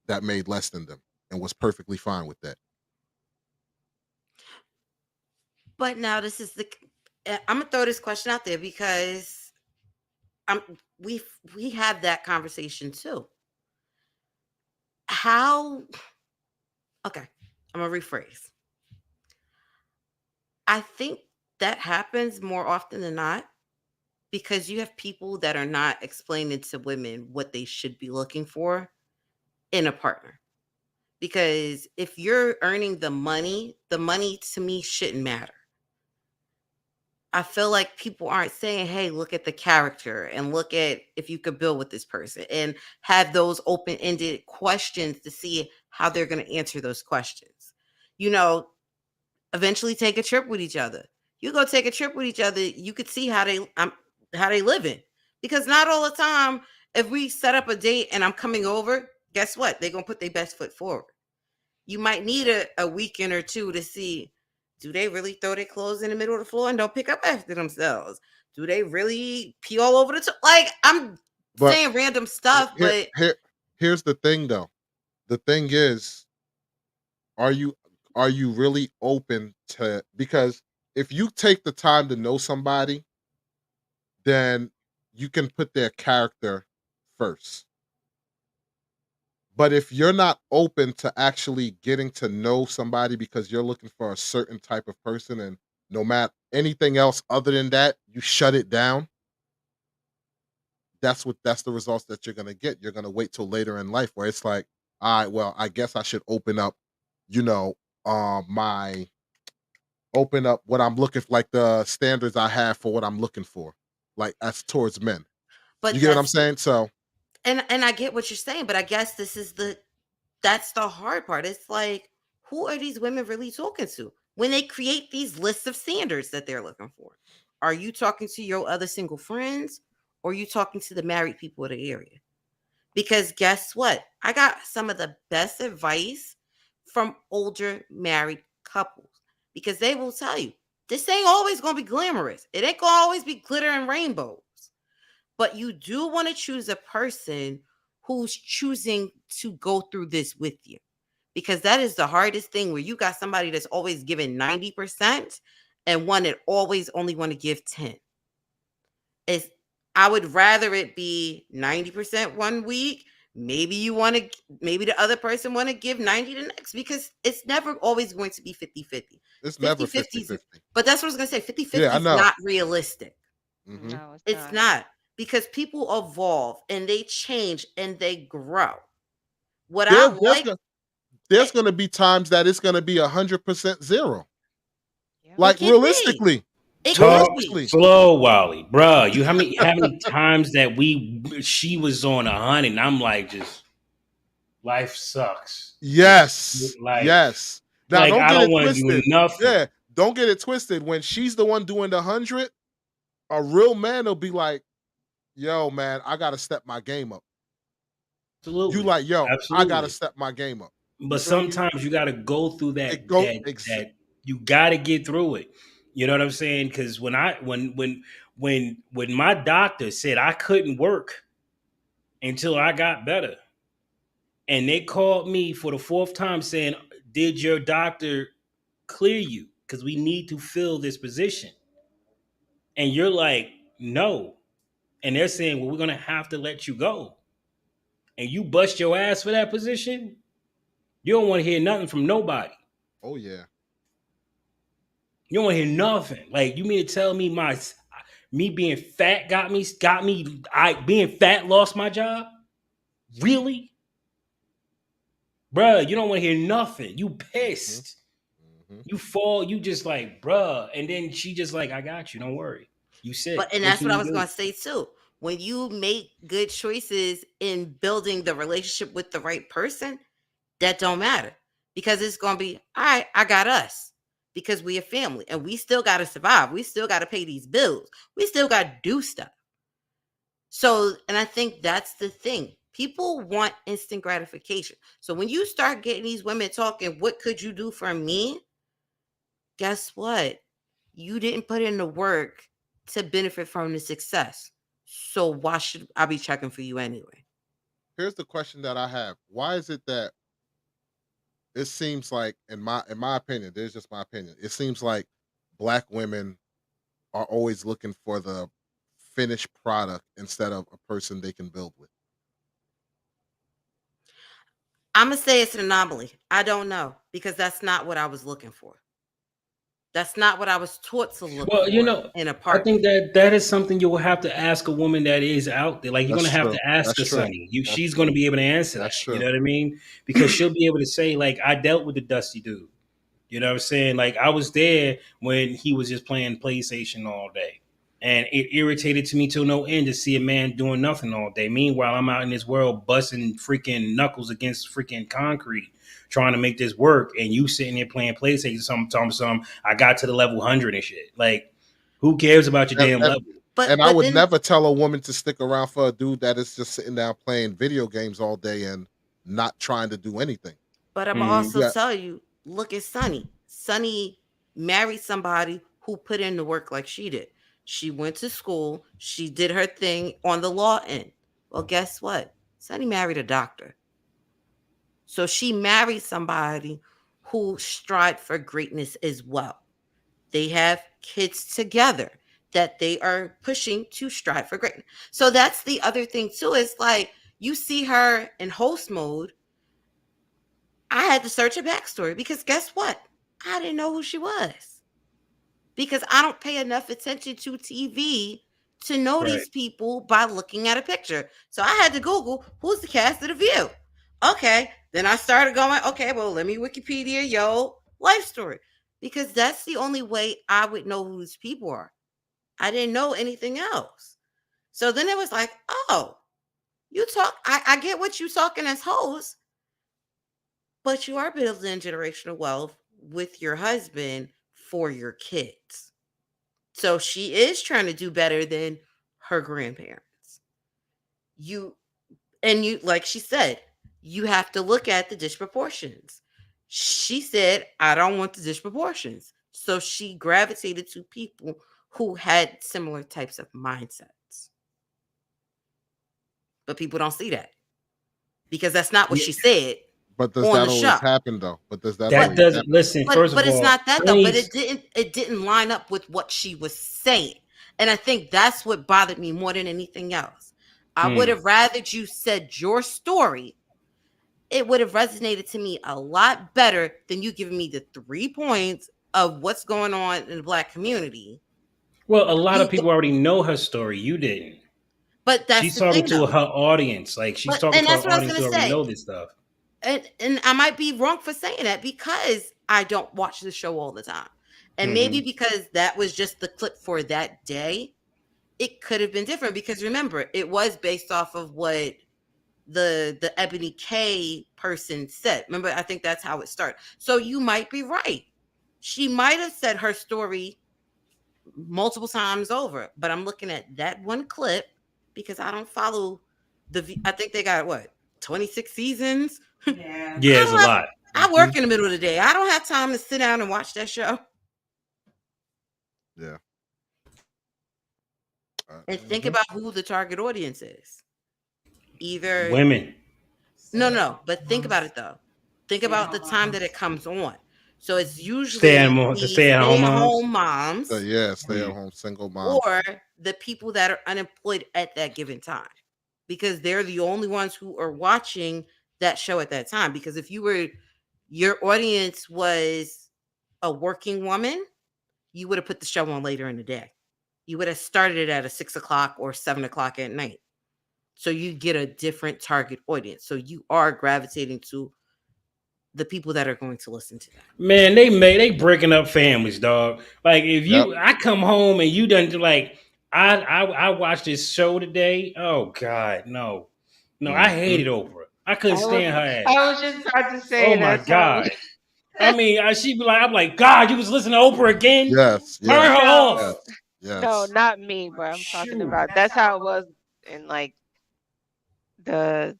that made less than them and was perfectly fine with that. But now this is I'm gonna throw this question out there because I'm we have that conversation too. How? Okay, I'm gonna rephrase. I think that happens more often than not because you have people that are not explaining to women what they should be looking for in a partner. Because if you're earning the money to me shouldn't matter. I feel like people aren't saying, hey, look at the character and look at if you could build with this person and have those open ended questions to see how they're going to answer those questions. You know, eventually take a trip with each other. You go take a trip with each other, you could see how they living, because not all the time if we set up a date and I'm coming over, guess what? They're gonna put their best foot forward. You might need a weekend or two to see, do they really throw their clothes in the middle of the floor and don't pick up after themselves? Do they really pee all over the like I'm But saying random stuff, here, but here, here's the thing, though. The thing is, are you are you really open to, because if you take the time to know somebody, then you can put their character first. But if you're not open to actually getting to know somebody because you're looking for a certain type of person, and no matter anything else other than that, you shut it down, that's the results that you're gonna get. You're gonna wait till later in life where it's like, all right, well, I guess I should open up, you know, my open up what I'm looking for, like the standards I have for what I'm looking for, like as towards men. You but get what I'm that's saying? So and I get what you're saying, but I guess that's the hard part. It's like, who are these women really talking to when they create these lists of standards that they're looking for? Are you talking to your other single friends, or are you talking to the married people of the area? Because guess what? I got some of the best advice from older married couples, because they will tell you this ain't always going to be glamorous. It ain't going to always be glitter and rainbows. But you do want to choose a person who's choosing to go through this with you, because that is the hardest thing, where you got somebody that's always giving 90% and one that always only want to give 10. It's, I would rather it be 90% one week. Maybe you want to, maybe the other person want to give 90 the next, because it's never always going to be 50-50. it's 50 never 50 50-50. but that's what I was going to say. 50 Yeah, 50 I is know. not realistic. Hmm. No, it's It's not. not, because people evolve and they change and they grow. What I There, like, there's gonna be times that it's gonna be 100% zero. Yeah. it Like can be. realistically, It could Talk be. realistically. slow, Wally, bruh. You how many times that she was on 100, and I'm like, just life sucks. Yes, Like yes. Now like don't I get don't it want to do twisted. nothing. Yeah, don't get it twisted. When she's the one doing the 100, a real man will be like, "Yo, man, I gotta step my game up." You Absolutely, like, "Yo, I gotta absolutely. step my game up." You But feel me? sometimes you got to go through It that go that that you got to get through it. You know what I'm saying? Because when my doctor said I couldn't work until I got better, and they called me for the fourth time saying, "Did your doctor clear you? Because we need to fill this position." And you're like, "No," and they're saying, "Well, we're gonna have to let you go." And you bust your ass for that position. You don't want to hear nothing from nobody. Oh yeah. You don't want to hear nothing. Like you mean to tell me me being fat got me I being fat lost my job? Really? Bruh, you don't want to hear nothing. You Mhm. pissed. Mhm. You fall, you just like, bruh. And then she just like, I got you, don't worry. You But sick. and What that's can what I you was do? going to say too. When you make good choices in building the relationship with the right person, that don't matter, because it's going to be, all right, I got us, because we a family and we still got to survive. We still got to pay these bills. We still got to do stuff. So, and I think that's the thing. People want instant gratification. So when you start getting these women talking, what could you do for me? Guess what? You didn't put in the work to benefit from the success. So why should I be checking for you anyway? Here's the question that I have. Why is it that it seems like, in my opinion, there's just my opinion. It seems like black women are always looking for the finished product instead of a person they can build with. I'm going to say it's an anomaly. I don't know, because that's not what I was looking for. That's not what I was taught to look Well, for in a I think partner. that is something you will have to ask a woman that is out there. Like you're That's gonna have true. to ask That's her, true. Sonny. That's She's true. gonna be able to answer that. That's You true. know what I mean? Because she'll be able to say, like, I dealt with the dusty dude. You know what I'm saying? Like I was there when he was just playing PlayStation all day. And it irritated to me till no end to see a man doing nothing all day. Meanwhile, I'm out in this world busting freaking knuckles against freaking concrete, trying to make this work, and you sitting there playing PlayStation, some. I got to the level 100 and shit. Like, who cares about your And, damn and level? And I but would then never tell a woman to stick around for a dude that is just sitting down playing video games all day and not trying to do anything. but I'm Hmm. also Yeah. tell you, look at Sunny. Sunny married somebody who put in the work like she did. She went to school, she did her thing on the law end. Well, guess what? Sunny married a doctor. So she married somebody who strive for greatness as well. They have kids together that they are pushing to strive for greatness. So that's the other thing too. Is like you see her in host mode. I had to search her backstory because guess what? I didn't know who she was because I don't pay enough attention to TV to know Right. these people by looking at a picture. So I had to Google who's the cast of The View. Okay, then I started going, okay, well, let me Wikipedia yo life story because that's the only way I would know who these people are. I didn't know anything else. So then it was like, oh, you talk, I get what you talking as hoes, but you are building generational wealth with your husband for your kids. So she is trying to do better than her grandparents. You and you like she said, you have to look at the disproportions. She said, I don't want the disproportions. So she gravitated to people who had similar types of mindsets. But people don't see that because that's not what Yeah, she said But does on that the always show. happen though? But does that But that always doesn't happen? listen. First of but it's all, not that though. But Tony's. it didn't line up with what she was saying, and I think that's what bothered me more than anything else. I would Hmm. have rather you said your story. It would have resonated to me a lot better than you giving me the 3 points of what's going on in the black community. Well, a lot of You, people already know her story. You didn't. but that's She's the talking thing to though. her audience. Like she's But talking and to her that's what I was audience gonna who already say. know this stuff. And I might be wrong for saying that because I don't watch the show all the time. And maybe Hmm. because that was just the clip for that day, it could have been different because remember, it was based off of what the Ebony K person said. Remember, I think that's how it started. So you might be right. She might have said her story multiple times over, but I'm looking at that one clip because I don't follow I think they got what 26 seasons. Yeah. Yeah, I it's a don't have. lot. I Hmm. work in the middle of the day. I don't have time to sit down and watch that show. Yeah. And think Mhm. about who the target audience is. Either Women. no, but think about it though. Think about the time that it comes on. So it's Stay at usually home. The the stay at home moms. stay-at-home So moms yeah, stay at Mm. home single moms. or the people that are unemployed at that given time. Because they're the only ones who are watching that show at that time. Because if your audience was a working woman, you would have put the show on later in the day. You would have started it at a 6 o'clock or 7 o'clock at night. So you get a different target audience. So you are gravitating to the people that are going to listen to that. Man, they breaking up families, dog. Like if Yep. I come home and you done like I watched this show today. Oh God, no, no, I Mhm. hated Oprah. I couldn't stand her I ass. was just about to Oh say my that sounds. God. I mean, she'd be like, I'm like, God, you was listening to Oprah again? Yes, Turn yes, her yes, No, off. no, yes. not me, but I'm talking Shoot. about that's how it was in like the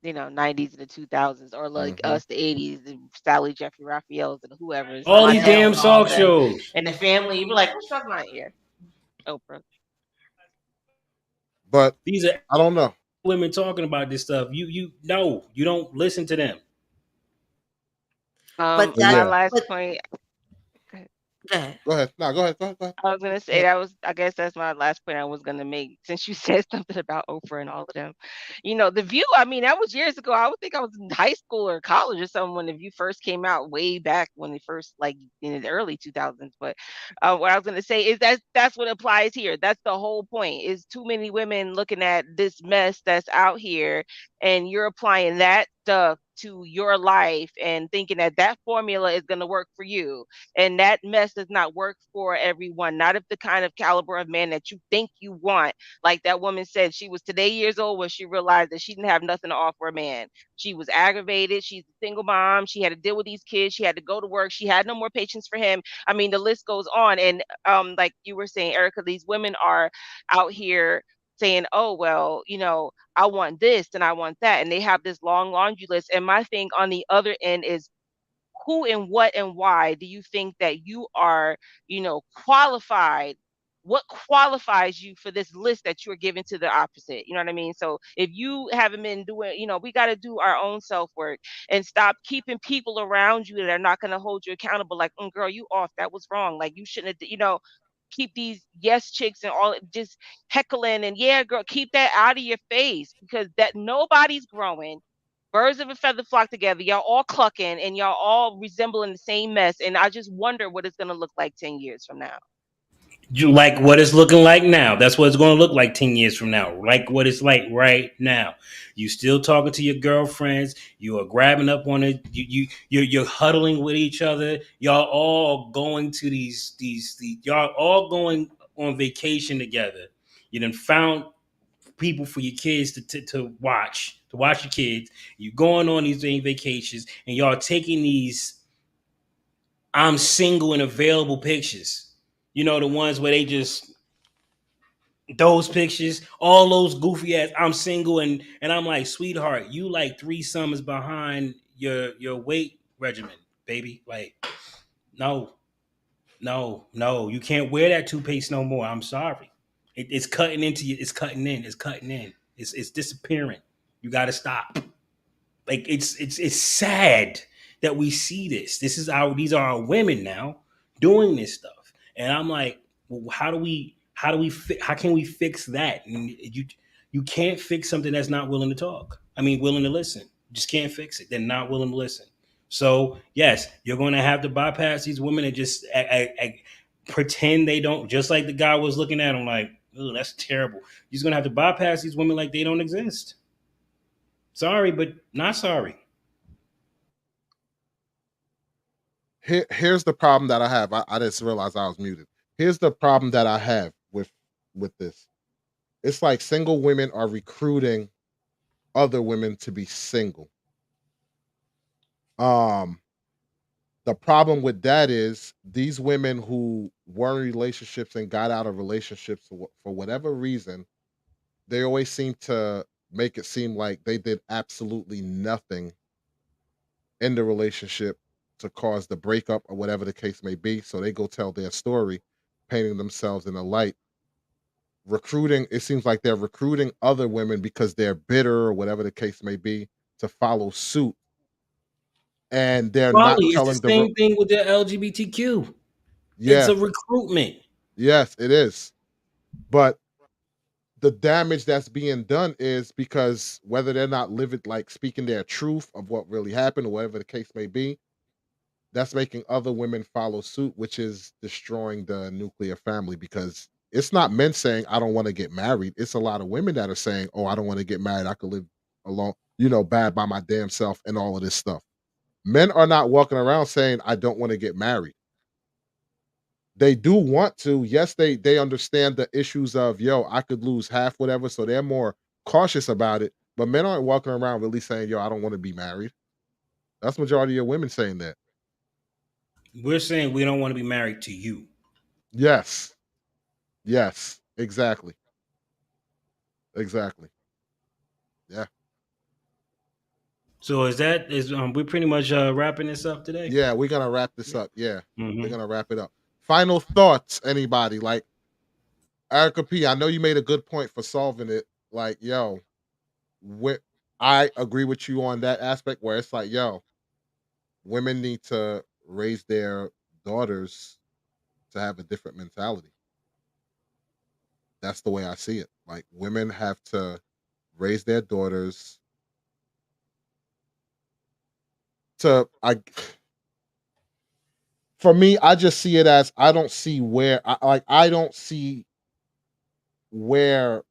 90s and the 2000s, or like Mhm. us the 80s, and Sally Jeffrey Raphael's and whoever's All these Montel damn and all talk them shows. and the family. You be like, what's talking about here? Oprah. These But are I don't know. women talking about this stuff. You no, you don't listen to them. But But My that yeah, last but point. that go ahead. No, go ahead. Go ahead. Go ahead. I was gonna Go say ahead. that was, I guess that's my last point I was gonna make, since you said something about Oprah and all of them. The View, I mean, that was years ago. I would think I was in high school or college or something when The View first came out, way back when it first, like in the early 2000s. But what I was gonna say is that's what applies here. That's the whole point. Is too many women looking at this mess that's out here, and you're applying that stuff into your life and thinking that that formula is going to work for you. And that mess does not work for everyone, not if the kind of caliber of man that you think you want. Like that woman said, she was today years old when she realized that she didn't have nothing to offer a man. She was aggravated. She's a single mom. She had to deal with these kids. She had to go to work. She had no more patience for him. I mean, the list goes on. And like you were saying, Erica, these women are out here saying, oh, well, I want this and I want that. And they have this long laundry list. And my thing on the other end is, who and what and why do you think that you are, qualified? What qualifies you for this list that you're giving to the opposite? You know what I mean? So if you haven't been doing, we got to do our own self work and stop keeping people around you that are not going to hold you accountable. Like, girl, you off. That was wrong. Like, you shouldn't have, keep these yes chicks and all just heckling and yeah, girl, keep that out of your face because that nobody's growing. Birds of a feather flock together. Y'all all clucking and y'all all resembling the same mess. And I just wonder what it's going to look like 10 years from now. You like what it's looking like now. That's what it's going to look like 10 years from now. Like what it's like right now. You still talking to your girlfriends. You are grabbing up on it. You're huddling with each other. Y'all all going to these y'all all going on vacation together. You done found people for your kids to watch your kids. You going on these vacations and y'all taking these I'm single and available pictures. The ones where they just those pictures, all those goofy ass I'm single and I'm like, sweetheart, you like 3 summers behind your weight regimen, baby. Like, no, no, you can't wear that toothpaste no more. I'm sorry. It's cutting into you, it's cutting in, it's disappearing. You gotta stop. Like it's sad that we see this. These are our women now doing this stuff, and I'm like, well, how can we fix that? And you can't fix something that's not willing to talk. I mean, willing to listen. You just can't fix it. They're not willing to listen. So yes, you're going to have to bypass these women and just pretend they don't. Just like the guy was looking at them like, oh, that's terrible. You're just going to have to bypass these women like they don't exist. Sorry, but not sorry. Here's the problem that I have. I just realized I was muted. Here's the problem that I have with this. It's like single women are recruiting other women to be single. Um, the problem with that is these women who were in relationships and got out of relationships for whatever reason, they always seem to make it seem like they did absolutely nothing in the relationship to cause the breakup or whatever the case may be. So they go tell their story, painting themselves in a light. Recruiting, it seems like they're recruiting other women because they're bitter or whatever the case may be to follow suit. And they're Wally, not it's the telling same thing with the LGBTQ. It's yeah, a recruitment. yes, it is. But the damage that's being done is because whether they're not living like speaking their truth of what really happened or whatever the case may be, that's making other women follow suit, which is destroying the nuclear family because it's not men saying, I don't want to get married. It's a lot of women that are saying, oh, I don't want to get married. I could live alone, bad by my damn self and all of this stuff. Men are not walking around saying, I don't want to get married. They do want to. Yes, they understand the issues of, yo, I could lose half, whatever. So they're more cautious about it. But men aren't walking around really saying, yo, I don't want to be married. That's majority of women saying that. We're saying we don't want to be married to you. Yes. Yes, exactly. Exactly. Yeah. So is we're pretty much wrapping this up today? Yeah, we're gonna wrap this up. Yeah. We're Mm-hmm. gonna wrap it up. Final thoughts, anybody? Like Erica P, I know you made a good point for solving it. Like, yo, I agree with you on that aspect where it's like, yo, women need to raise their daughters to have a different mentality. That's the way I see it. Like women have to raise their daughters to I for me, I just see it as I don't see where I don't see where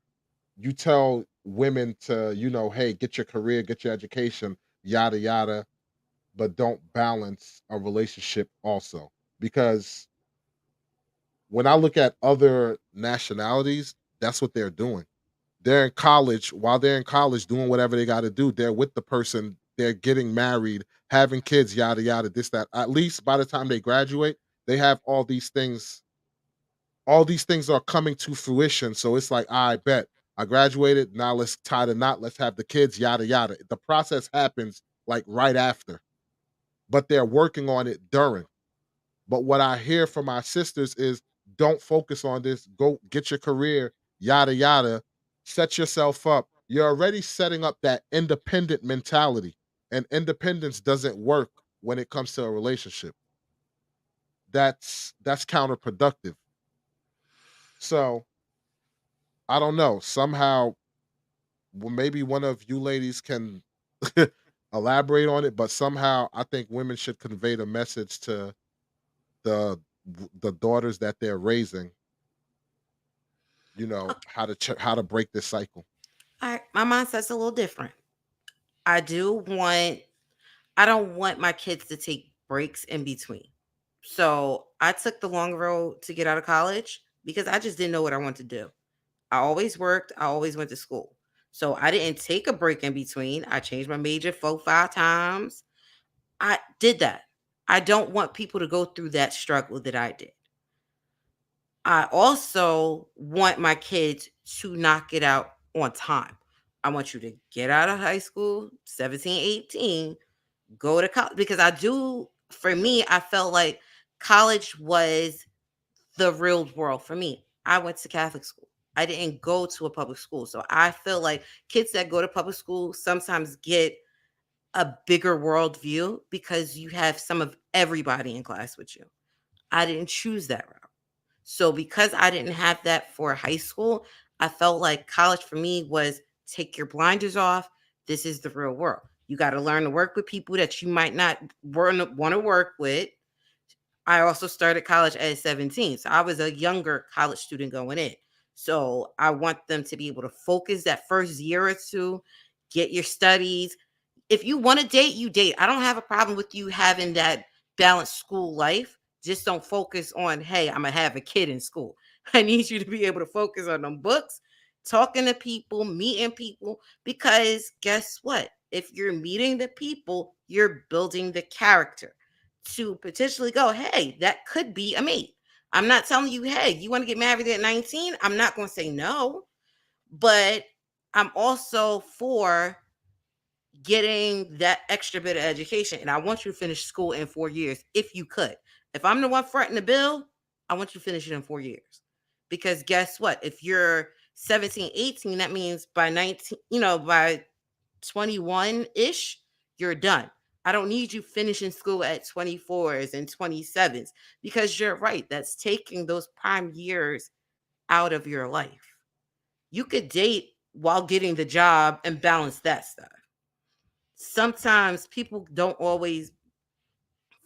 you tell women to, hey, get your career, get your education, yada yada, but don't balance a relationship also. Because when I look at other nationalities, that's what they're doing. They're in college. While they're in college doing whatever they got to do, they're with the person, they're getting married, having kids, yada yada, this, that. At least by the time they graduate, they have all these things are coming to fruition. So it's like, I bet I graduated. Now let's tie the knot. Let's have the kids, yada, yada. The process happens like right after, but they're working on it during. But what I hear from my sisters is don't focus on this. Go get your career, yada, yada. Set yourself up. You're already setting up that independent mentality, and independence doesn't work when it comes to a relationship. That's counterproductive. So I don't know. Somehow, well, maybe one of you ladies can elaborate on it, but somehow I think women should convey the message to the the daughters that they're raising. How to break this cycle. My mindset's a little different. I do want I don't want my kids to take breaks in between. So I took the long road to get out of college because I just didn't know what I wanted to do. I always worked, I always went to school. So I didn't take a break in between. I changed my major 4, 5 times. I did that. I don't want people to go through that struggle that I did. I also want my kids to knock it out on time. I want you to get out of high school, 17, 18, go to college because for me, I felt like college was the real world for me. I went to Catholic school. I didn't go to a public school. So I feel like kids that go to public school sometimes get a bigger worldview because you have some of everybody in class with you. I didn't choose that route. So because I didn't have that for high school, I felt like college for me was take your blinders off. This is the real world. You got to learn to work with people that you might not want to work with. I also started college at 17. So I was a younger college student going in. So I want them to be able to focus that first year or two, get your studies. If you want to date, you date. I don't have a problem with you having that balanced school life. Just don't focus on, hey, I'm going to have a kid in school. I need you to be able to focus on them books, talking to people, meeting people, because guess what? If you're meeting the people, you're building the character to potentially go, hey, that could be a mate. I'm not telling you, hey, you want to get married at 19? I'm not going to say no, but I'm also for getting that extra bit of education. And I want you to finish school in 4 years if you could. If I'm the one fronting the bill, I want you to finish it in 4 years. Because guess what? If you're 17, 18, that means by 19, by 21 ish, you're done. I don't need you finishing school at 24s and 27s because you're right. That's taking those prime years out of your life. You could date while getting the job and balance that stuff. Sometimes people don't always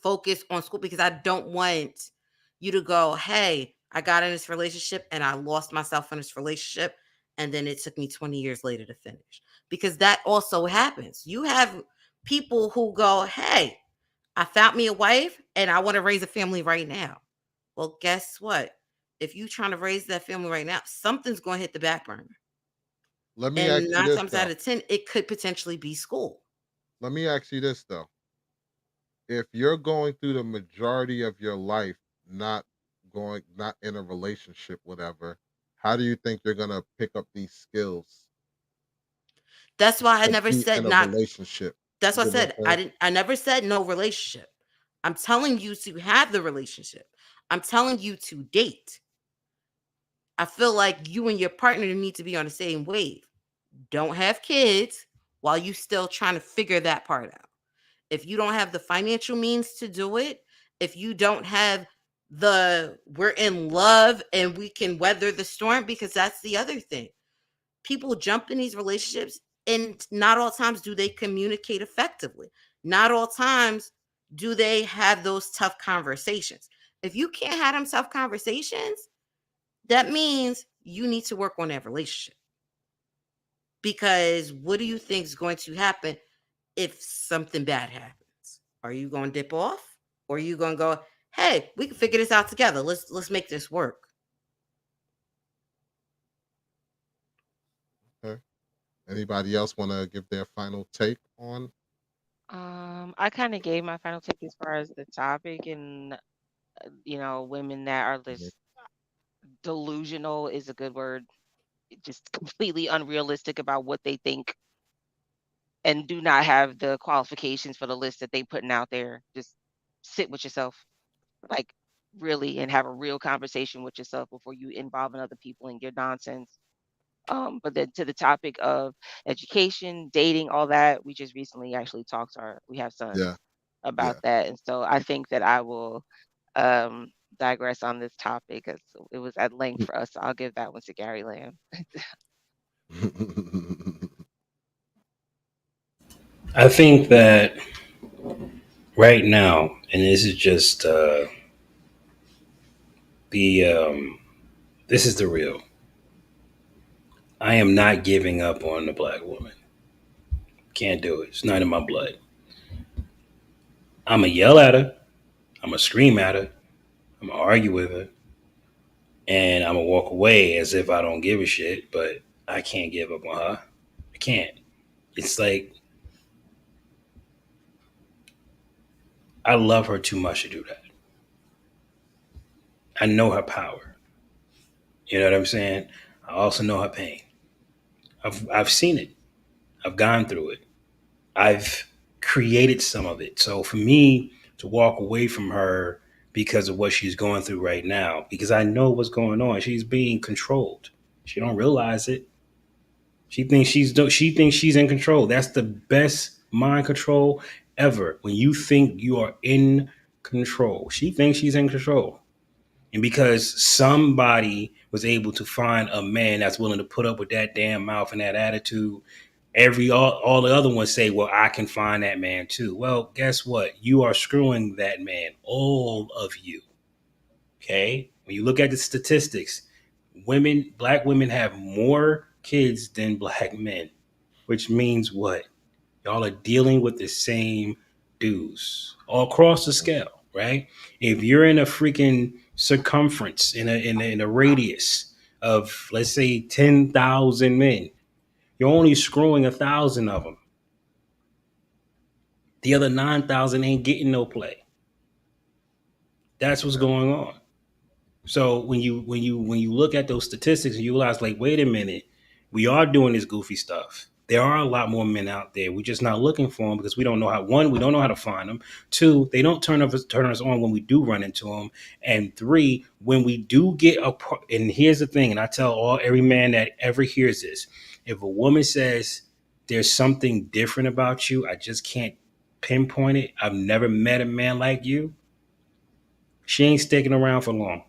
focus on school because I don't want you to go, hey, I got in this relationship and I lost myself in this relationship. And then it took me 20 years later to finish because that also happens. You have people who go, hey, I found me a wife and I want to raise a family right now. Well, guess what? If you're trying to raise that family right now, something's going to hit the back burner. Let me And ask you nine this times out though. of 10, it could potentially be school. Let me ask you this though. If you're going through the majority of your life not in a relationship, whatever, how do you think you're gonna pick up these skills That's why I to never be said in a not. relationship? That's You what I get what said. I'm saying? I never said no relationship. I'm telling you to have the relationship. I'm telling you to date. I feel like you and your partner need to be on the same wave. Don't have kids while you still trying to figure that part out. If you don't have the financial means to do it, if you don't have we're in love and we can weather the storm, because that's the other thing. People jump in these relationships and not all times do they communicate effectively. Not all times do they have those tough conversations. If you can't have them tough conversations, that means you need to work on that relationship. Because what do you think is going to happen? if something bad happens? Are you going to dip off, or are you going to go, "Hey, we can figure this out together. Let's make this work." Okay. Anybody else want to give their final take on? I kind of gave my final take as far as the topic, and women that are Mhm. just delusional is a good word. Just completely unrealistic about what they think and do not have the qualifications for the list that they putting out there. Just sit with yourself, like really, and have a real conversation with yourself before you involving other people in your nonsense. But then to the topic of education, dating, all that, we just recently actually talked to we have sons Yeah, about yeah. that. And so I think that I will um, digress on this topic because it was at length for us. So I'll give that one to Gary Lamb. I think that right now, and this is just the this is the real. I am not giving up on the black woman. Can't do it. It's not in my blood. I'm gonna yell at her. I'm gonna scream at her. I'm gonna argue with her, and I'm gonna walk away as if I don't give a shit. But I can't give up on her. I can't. It's like I love her too much to do that. I know her power. You know what I'm saying? I also know her pain. I've seen it. I've gone through it. I've created some of it. So for me to walk away from her because of what she's going through right now, because I know what's going on, she's being controlled. She don't realize it. She thinks she's in control. That's the best mind control ever. When you think you are in control, she thinks she's in control. And because somebody was able to find a man that's willing to put up with that damn mouth and that attitude, all the other ones say, well, I can find that man too. Well, guess what? You are screwing that man, all of you. Okay? When you look at the statistics, black women have more kids than black men, which means what? Y'all are dealing with the same dues all across the scale, right? If you're in a freaking circumference in a radius of, let's say, 10,000 men, you're only screwing 1,000 of them. The other 9,000 ain't getting no play. That's what's going on. So when you look at those statistics and you realize, like, wait a minute, we are doing this goofy stuff. There are a lot more men out there. We're just not looking for them because we don't know how. One, we don't know how to find them. Two, they don't turn us on when we do run into them. And three, when we do get a. And here's the thing, and I tell every man that ever hears this: if a woman says there's something different about you, I just can't pinpoint it. I've never met a man like you. She ain't sticking around for long.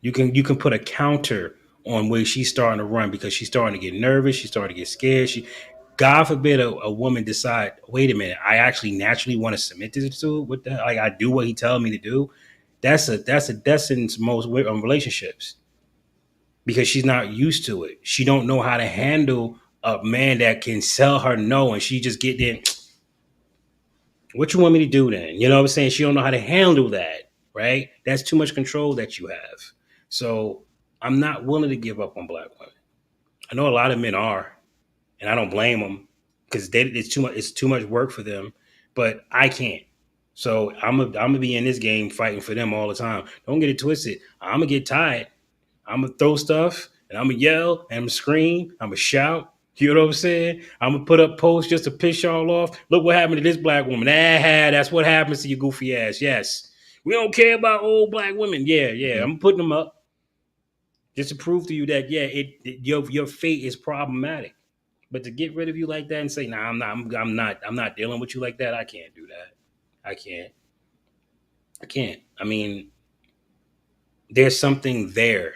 You can put a counter on where she's starting to run because she's starting to get nervous. She's starting to get scared. God forbid a woman decide, wait a minute, I actually naturally want to submit to this dude. What the hell? Like, I do what he tells me to do. That's a death sentence most relationships because she's not used to it. She don't know how to handle a man that can sell her no, and she just get there. What you want me to do then? You know what I'm saying? She don't know how to handle that, right? That's too much control that you have. So I'm not willing to give up on black women. I know a lot of men are, and I don't blame them because it's too much. It's too much work for them, but I can't. So I'm gonna be in this game fighting for them all the time. Don't get it twisted. I'm gonna get tired. I'm gonna throw stuff and I'm gonna yell and I'm gonna scream. I'm gonna shout. You know what I'm saying? I'm gonna put up posts just to piss y'all off. Look what happened to this black woman. Ah, that's what happens to your goofy ass. Yes, we don't care about old black women. Yeah, yeah. Mhm. I'm putting them up just to prove to you that your fate is problematic. But to get rid of you like that and say, nah, I'm not dealing with you like that. I can't do that. I can't. I can't. I mean, there's something there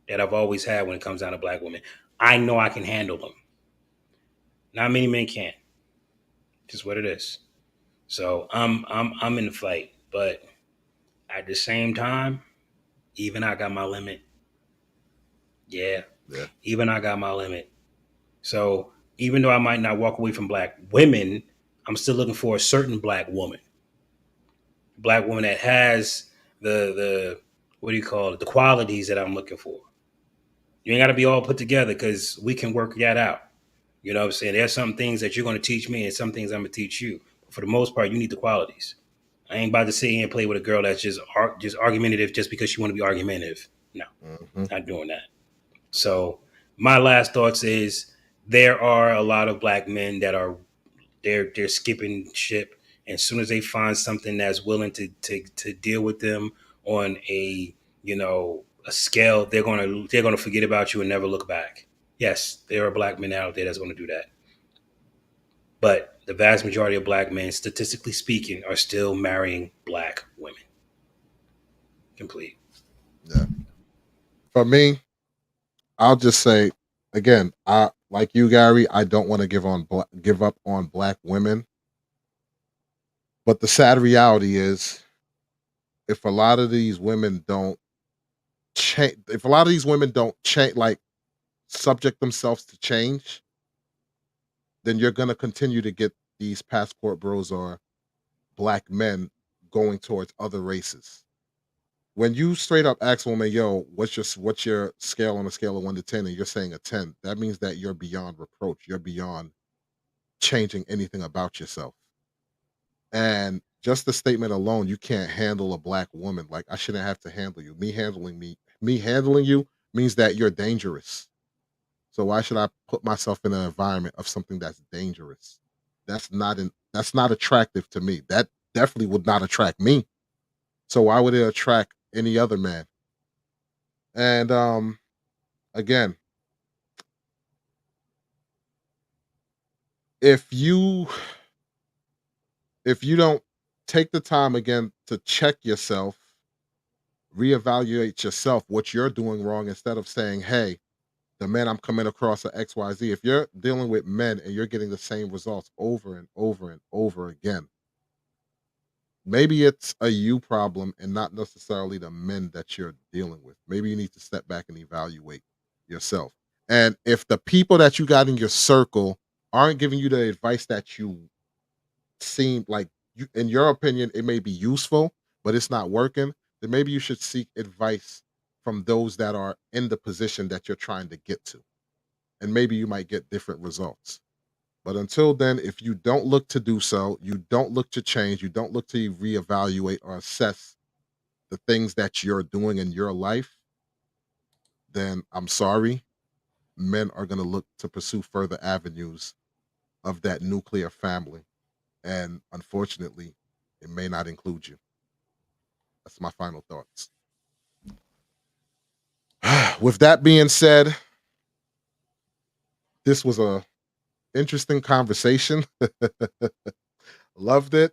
that I've always had when it comes down to black women. I know I can handle them. Not many men can. Just what it is. So I'm in the fight, but at the same time, even I got my limit. Yeah, Yeah. even I got my limit. So Even though I might not walk away from black women, I'm still looking for a certain black woman that has the what do you call it, the qualities that I'm looking for. You ain't got to be all put together because we can work that out. You know what I'm saying? There's some things that you're going to teach me and some things I'm going to teach you. But for the most part, you need the qualities. I ain't about to sit here and play with a girl that's just argumentative just because she want to be argumentative. No, not doing that. So my last thoughts is there are a lot of black men that are they're skipping ship. And as soon as they find something that's willing to deal with them on a a scale, they're gonna forget about you and never look back. Yes, there are black men out there that's going to do that, but the vast majority of black men, statistically speaking, are still marrying black women. Complete. Yeah. For me, I'll just say again, I like you, Gary. I don't want to give up on black women, but the sad reality is, if a lot of these women don't change, if a lot of these women don't change, like subject themselves to change, then you're gonna continue to get these passport bros or black men going towards other races. When you straight up ask a woman, "Yo, what's your scale on a scale of 1 to 10?" and you're saying a 10, that means that you're beyond reproach. You're beyond changing anything about yourself. And just the statement alone, you can't handle a black woman. Like, I shouldn't have to handle you. Me handling you means that you're dangerous. So why should I put myself in an environment of something that's dangerous? That's not attractive to me. That definitely would not attract me. So why would it attract any other man? And again, if you if you don't take the time again to check yourself, reevaluate yourself, what you're doing wrong, instead of saying, "Hey, the men I'm coming across are XYZ." If you're dealing with men and you're getting the same results over and over and over again, maybe it's a you problem and not necessarily the men that you're dealing with. Maybe you need to step back and evaluate yourself. And if the people that you got in your circle aren't giving you the advice that you seem like, you, in your opinion, it may be useful, but it's not working, then maybe you should seek advice from those that are in the position that you're trying to get to. And maybe you might get different results. But until then, if you don't look to do so, you don't look to change, you don't look to reevaluate or assess the things that you're doing in your life, then I'm sorry, men are going to look to pursue further avenues of that nuclear family. And unfortunately, it may not include you. That's my final thoughts. With that being said, this was a interesting conversation. Loved it.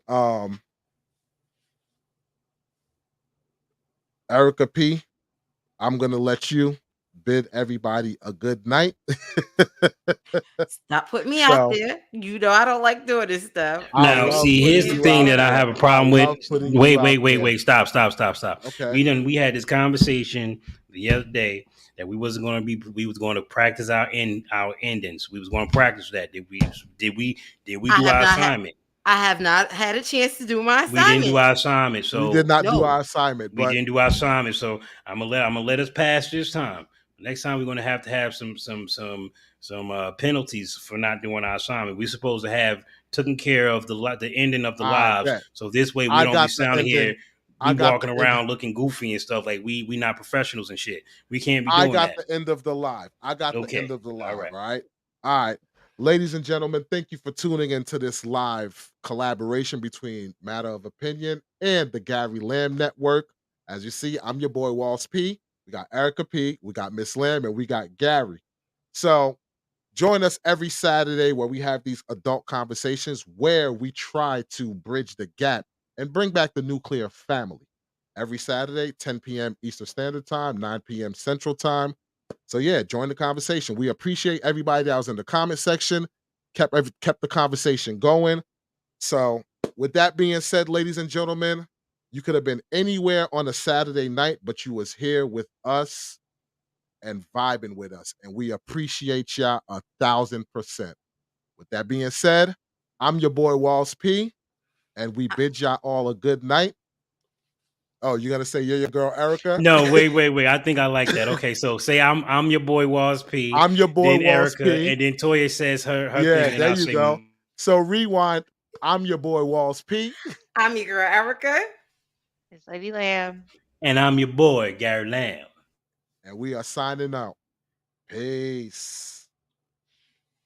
Erica P, I'm gonna let you bid everybody a good night. Stop putting me out So there. You know I don't like doing this stuff. I Now, love see, putting here's the you thing out that I there. have a I problem with. love putting Wait, you wait, out wait, there. wait. Stop. Okay. We had this conversation the other day that we was going to practice our endings. We was going to practice that. Did we I do have our not had assignment? I have not had a chance to do my We didn't do assignment. our assignment, We did so not do No. our assignment, we but didn't do our assignment. So I'm gonna let us pass this time. Next time we're gonna have to have some penalties for not doing our assignment. We're supposed to have taken care of the ending of the I lives. bet. So this way we I don't be got the sounding here. ending. We I got walking the end. around looking goofy and stuff like we not professionals and shit. We can't be I doing got that. the end of the live. I got the end Okay. of the All live. right. All right. All right. Ladies and gentlemen, thank you for tuning into this live collaboration between Matter of Opinion and the Gary Lamb Network. As you see, I'm your boy Walls P. We got Erica P. We got Miss Lamb, and we got Gary. So join us every Saturday where we have these adult conversations where we try to bridge the gap and bring back the nuclear family. Every Saturday, 10 p.m. Eastern Standard Time, 9 p.m. Central Time. So yeah, join the conversation. We appreciate everybody that was in the comment section, kept the conversation going. So with that being said, ladies and gentlemen, you could have been anywhere on a Saturday night, but you was here with us and vibing with us. And we appreciate y'all 1,000%. With that being said, I'm your boy Walls P, and we bid y'all all a good night. Oh, you gonna say you're your girl Erica? No, wait. I think I like that. Okay, so say I'm your boy Walls P, I'm your boy then Walls Erica, P. and then Toya says her Yeah, thing, and there I'll you say go. So rewind. I'm your boy Walls P. I'm your girl Erica. It's Lady Lamb. and I'm your boy Gary Lamb. And we are signing out. Peace.